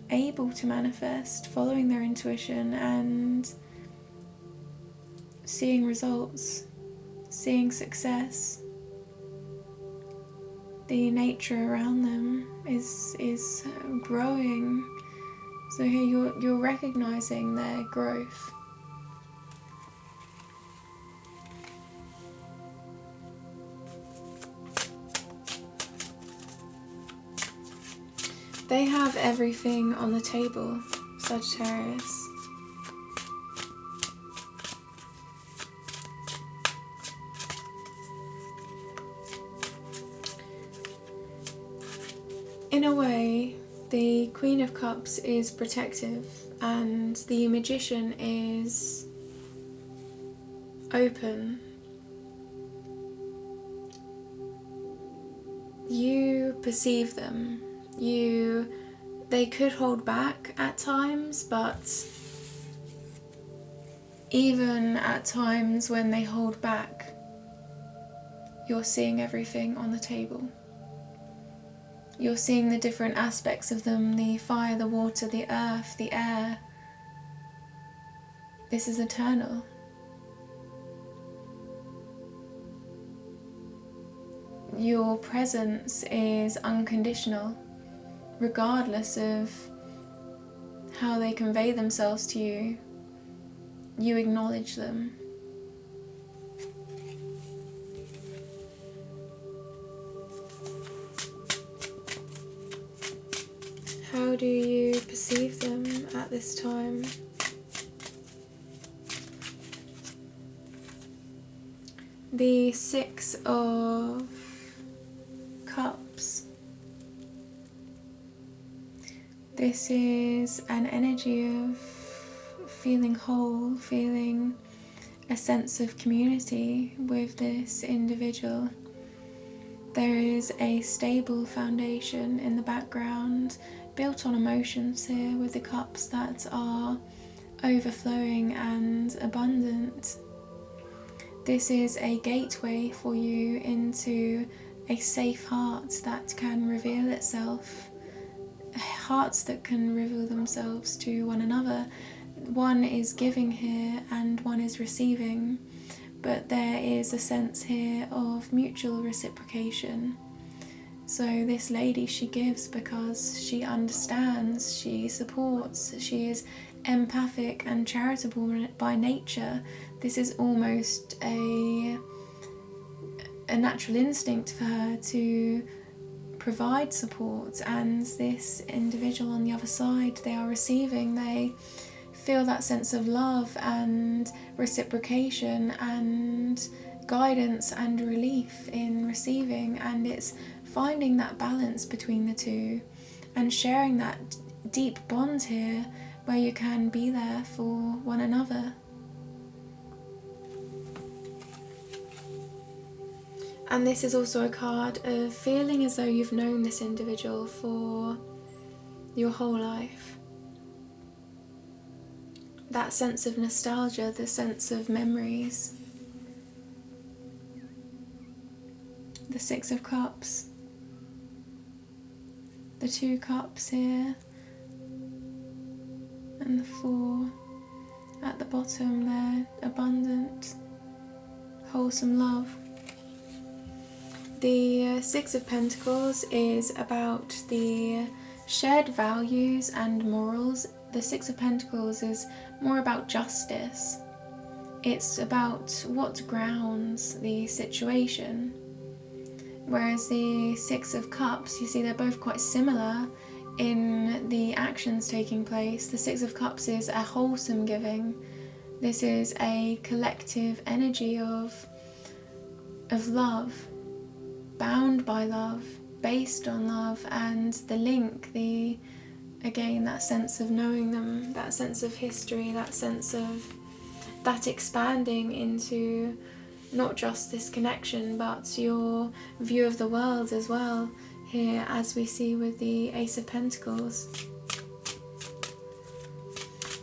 able to manifest, following their intuition and seeing results, seeing success. The nature around them is growing. So here you're recognizing their growth. They have everything on the table, Sagittarius. In a way, the Queen of Cups is protective and the Magician is open. You perceive them. They could hold back at times, but even at times when they hold back, you're seeing everything on the table. You're seeing the different aspects of them, the fire, the water, the earth, the air. This is eternal. Your presence is unconditional, regardless of how they convey themselves to you. You acknowledge them. How do you perceive them at this time? The Six of Cups. This is an energy of feeling whole, feeling a sense of community with this individual. There is a stable foundation in the background built on emotions here with the cups that are overflowing and abundant. This is a gateway for you into a safe heart that can reveal itself, hearts that can reveal themselves to one another. One is giving here and one is receiving, but there is a sense here of mutual reciprocation. So this lady, she gives because she understands, she supports, she is empathic and charitable by nature. This is almost a natural instinct for her to provide support, and this individual on the other side, they are receiving, they feel that sense of love and reciprocation and guidance and relief in receiving, and it's finding that balance between the two and sharing that deep bond here where you can be there for one another. And this is also a card of feeling as though you've known this individual for your whole life. That sense of nostalgia, the sense of memories. The Six of Cups. The Two Cups here. And the Four at the bottom there. Abundant, wholesome love. The Six of Pentacles is about the shared values and morals. The Six of Pentacles is more about justice. It's about what grounds the situation. Whereas the Six of Cups, you see they're both quite similar in the actions taking place. The Six of Cups is a wholesome giving. This is a collective energy of love, bound by love, based on love, and the link, again, that sense of knowing them, that sense of history, that sense of that expanding into not just this connection, but your view of the world as well, here as we see with the Ace of Pentacles.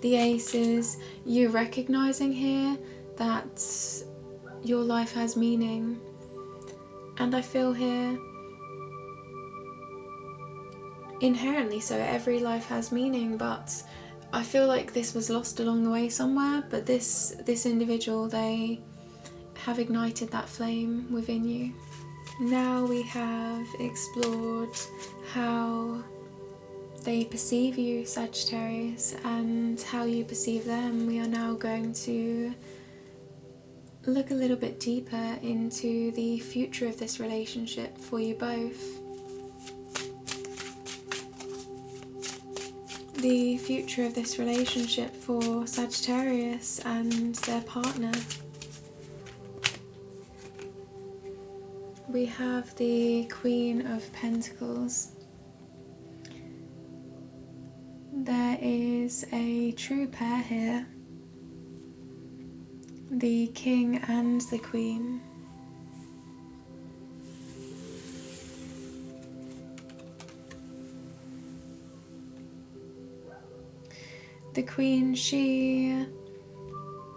The Ace is you recognizing here that your life has meaning. And I feel here, inherently so, every life has meaning, but I feel like this was lost along the way somewhere, but this individual, they have ignited that flame within you. Now we have explored how they perceive you, Sagittarius, and how you perceive them. We are now going to look a little bit deeper into the future of this relationship for you both. The future of this relationship for Sagittarius and their partner. We have the Queen of Pentacles. There is a true pair here. The King and the Queen. The Queen, she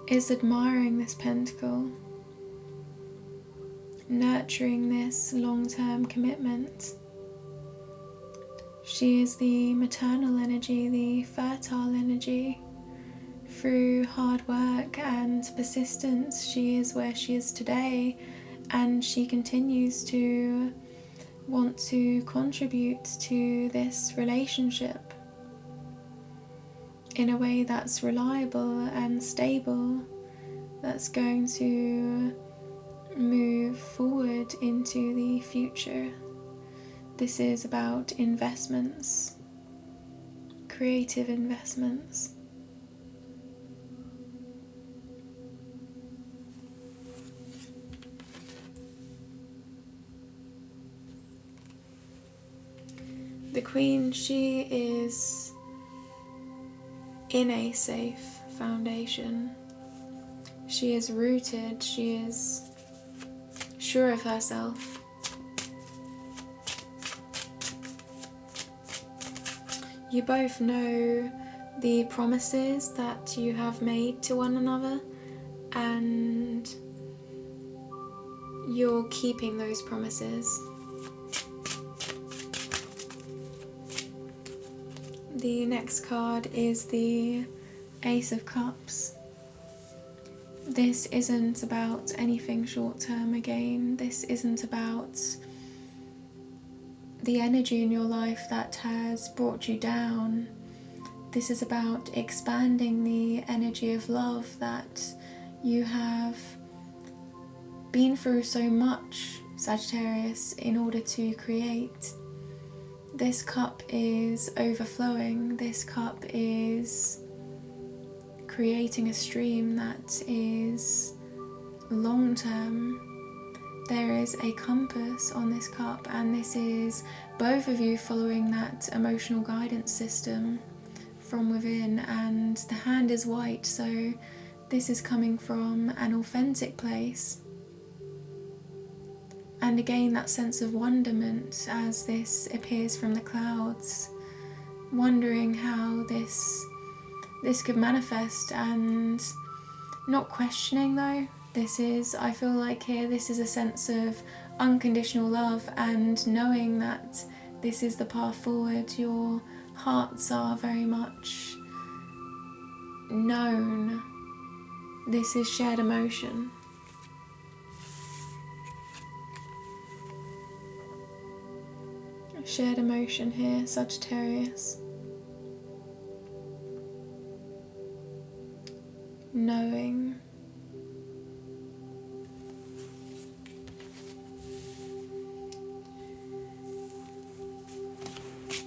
is admiring this pentacle, nurturing this long-term commitment. She is the maternal energy, the fertile energy. Through hard work and persistence, she is where she is today, and she continues to want to contribute to this relationship in a way that's reliable and stable, that's going to move forward into the future. This is about investments, creative investments. The Queen, she is in a safe foundation. She is rooted, she is sure of herself. You both know the promises that you have made to one another, and you're keeping those promises. The next card is the Ace of Cups. This isn't about anything short term again. This isn't about the energy in your life that has brought you down. This is about expanding the energy of love that you have been through so much, Sagittarius, in order to create. This cup is overflowing. This cup is creating a stream that is long term. There is a compass on this cup, and this is both of you following that emotional guidance system from within, and the hand is white, so this is coming from an authentic place. And again, that sense of wonderment as this appears from the clouds, wondering how this could manifest, and not questioning though. This is, I feel like here, this is a sense of unconditional love and knowing that this is the path forward. Your hearts are very much known. This is shared emotion. Shared emotion here, Sagittarius. Knowing.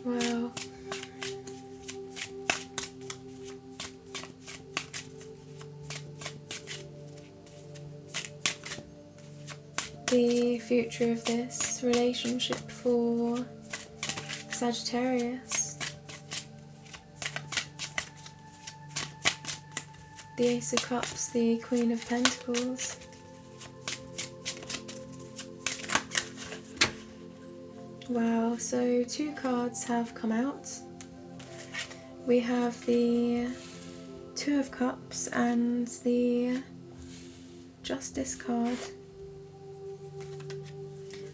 Wow. The future of this relationship for Sagittarius. The Ace of Cups, the Queen of Pentacles. Wow, so 2 cards have come out. We have the Two of Cups and the Justice card.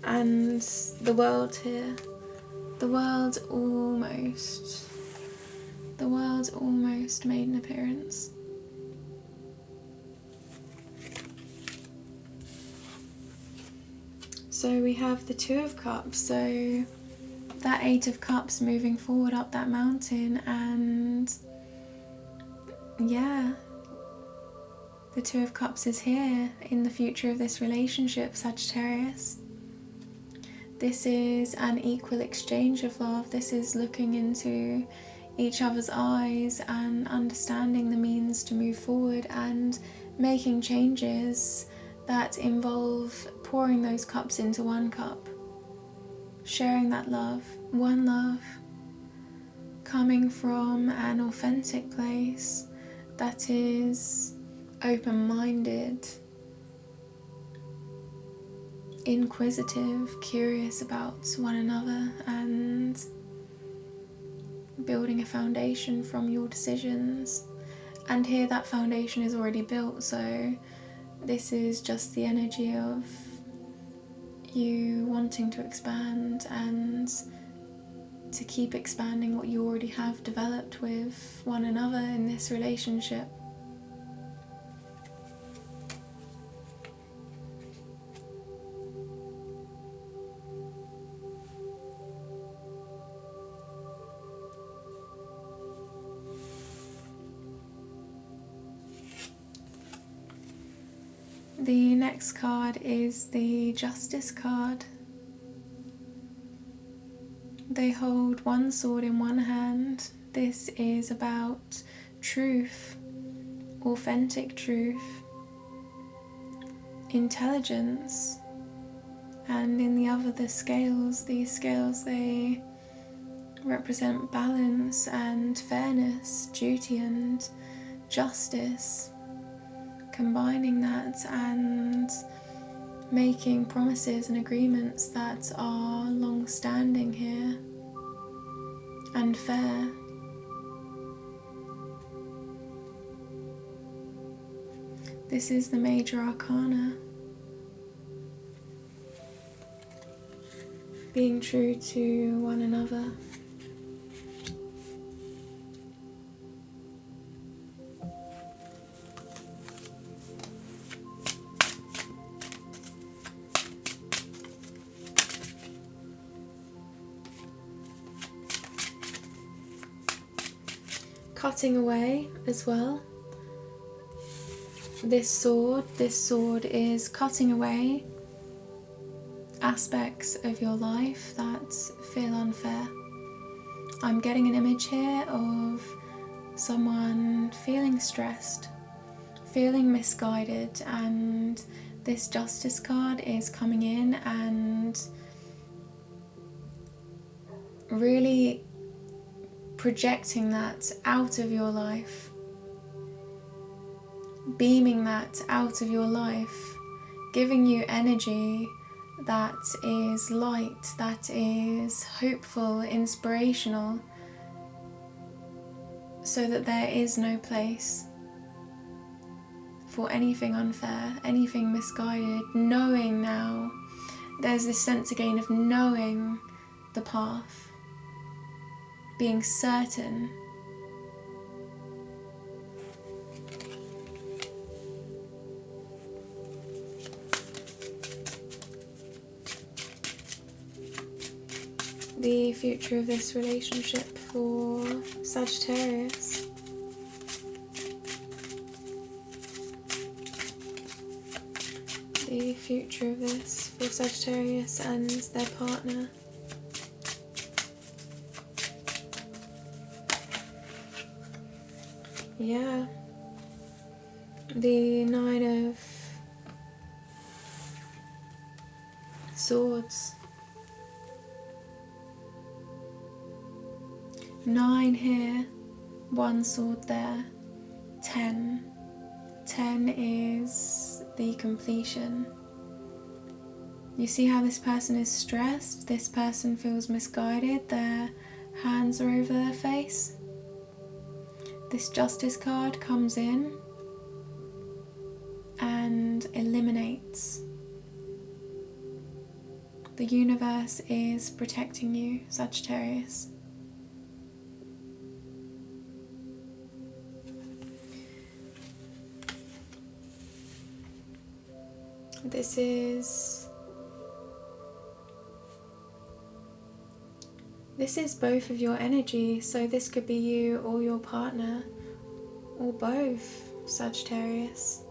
And the World here. The world almost made an appearance. So we have the Two of Cups, so that Eight of Cups moving forward up that mountain, and yeah, the Two of Cups is here in the future of this relationship, Sagittarius. This is an equal exchange of love. This is looking into each other's eyes and understanding the means to move forward and making changes that involve pouring those cups into one cup, sharing that love, one love, coming from an authentic place that is open-minded, inquisitive, curious about one another, and building a foundation from your decisions. And here that foundation is already built, so this is just the energy of you wanting to expand and to keep expanding what you already have developed with one another in this relationship. The next card is the Justice card. They hold one sword in one hand. This is about truth, authentic truth, intelligence, and in the other the scales. These scales, they represent balance and fairness, duty and justice. Combining that and making promises and agreements that are long-standing here and fair. This is the Major Arcana. being true to one another. Cutting away as well. This sword is cutting away aspects of your life that feel unfair. I'm getting an image here of someone feeling stressed, feeling misguided, and this Justice card is coming in and really projecting that out of your life, beaming that out of your life, giving you energy that is light, that is hopeful, inspirational, so that there is no place for anything unfair, anything misguided. Knowing now, there's this sense again of knowing the path, being certain. The future of this relationship for Sagittarius. The future of this for Sagittarius and their partner. Yeah, the Nine of Swords. 9 here, 1 sword there, 10. 10 is the completion. You see how this person is stressed, this person feels misguided, their hands are over their face. This Justice card comes in and eliminates. The universe is protecting you, Sagittarius. This is both of your energy, so this could be you or your partner, or both, Sagittarius.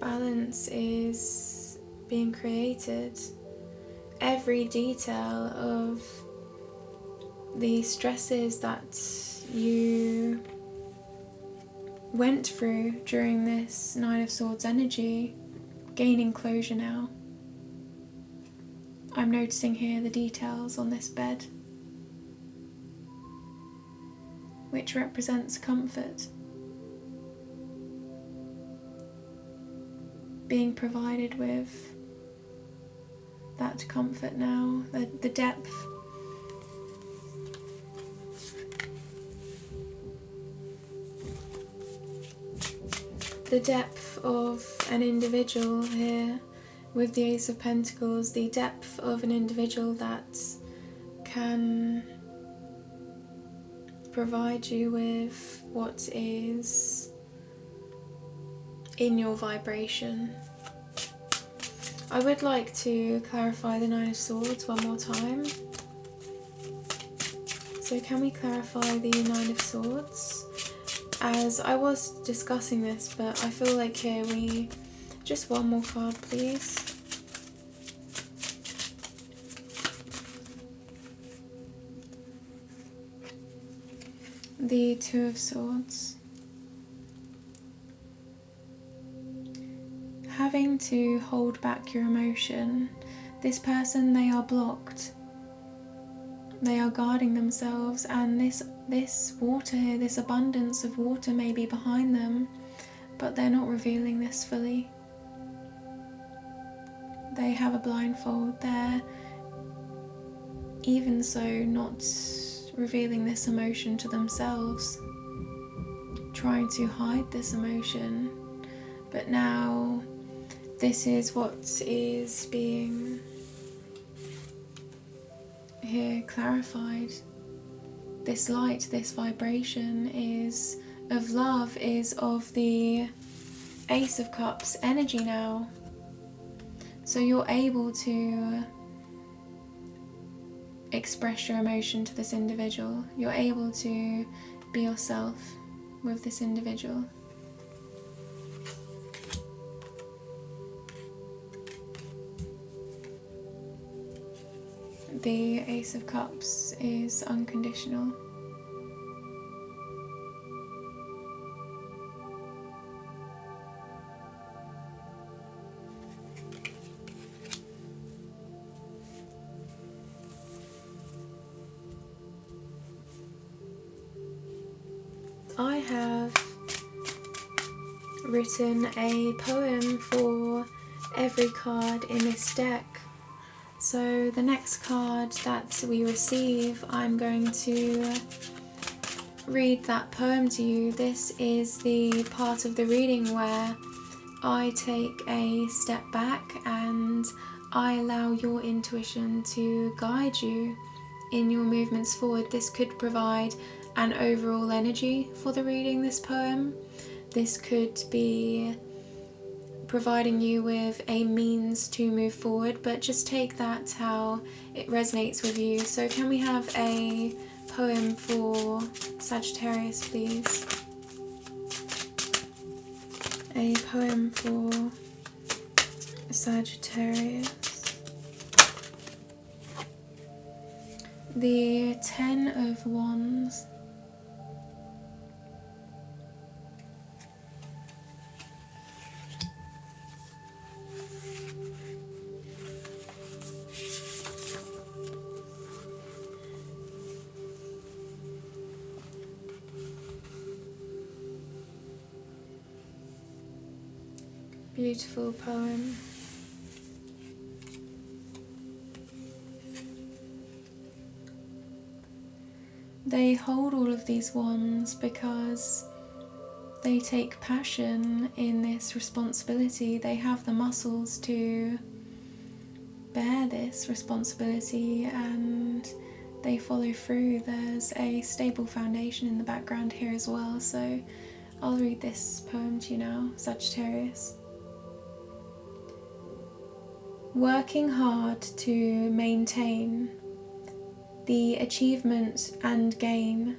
Balance is being created. Every detail of the stresses that you went through during this Nine of Swords energy, gaining closure now. I'm noticing here the details on this bed, which represents comfort, being provided with that comfort now, the depth. The depth of an individual here with the Ace of Pentacles, the depth of an individual that can provide you with what is in your vibration. I would like to clarify the Nine of Swords one more time. So can we clarify the Nine of Swords? As I was discussing this, but I feel like here we... Just one more card, please. The Two of Swords. Having to hold back your emotion. This person, they are blocked. They are guarding themselves, and this water here, this abundance of water may be behind them, but they're not revealing this fully. They have a blindfold. They're even so not revealing this emotion to themselves, trying to hide this emotion. But now this is what is being here clarified. This light, this vibration is of love, is of the Ace of Cups energy now. So you're able to express your emotion to this individual. You're able to be yourself with this individual. The Ace of Cups is unconditional. I have written a poem for every card in this deck. So the next card that we receive, I'm going to read that poem to you. This is the part of the reading where I take a step back and I allow your intuition to guide you in your movements forward. This could provide an overall energy for the reading, this poem. This could be providing you with a means to move forward, but just take that how it resonates with you. So can we have a poem for Sagittarius, please? A poem for Sagittarius. The 10 of Wands. Beautiful poem. They hold all of these wands because they take passion in this responsibility. They have the muscles to bear this responsibility and they follow through. There's a stable foundation in the background here as well. So I'll read this poem to you now, Sagittarius. Working hard to maintain the achievement and gain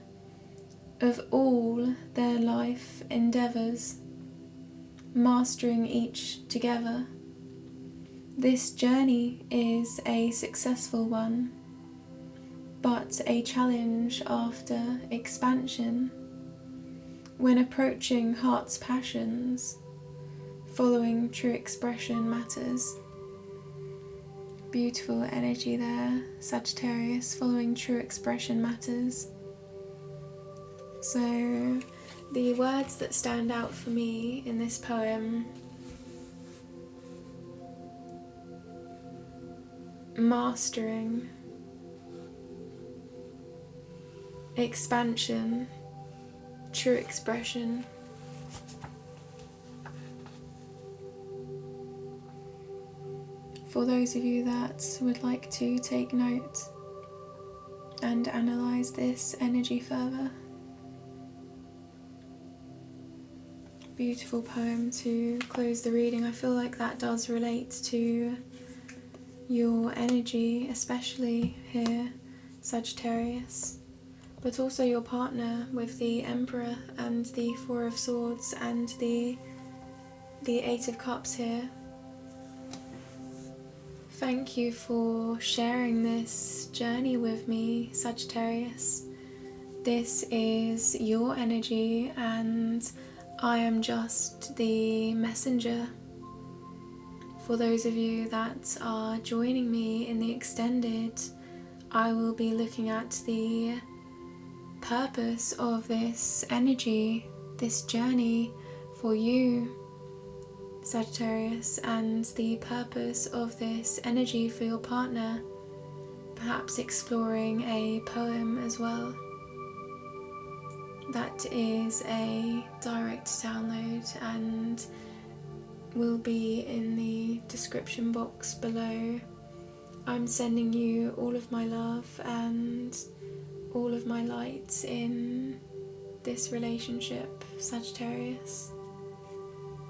of all their life endeavours, mastering each together. This journey is a successful one, but a challenge after expansion. When approaching heart's passions, following true expression matters. Beautiful energy there, Sagittarius. Following true expression matters. So the words that stand out for me in this poem: mastering, expansion, true expression. For those of you that would like to take note and analyse this energy further. Beautiful poem to close the reading. I feel like that does relate to your energy, especially here, Sagittarius, but also your partner with the Emperor and the Four of Swords and the Eight of Cups here. Thank you for sharing this journey with me, Sagittarius. This is your energy and I am just the messenger. For those of you that are joining me in the extended, I will be looking at the purpose of this energy, this journey for you, Sagittarius, and the purpose of this energy for your partner, perhaps exploring a poem as well. That is a direct download and will be in the description box below. I'm sending you all of my love and all of my light in this relationship, Sagittarius.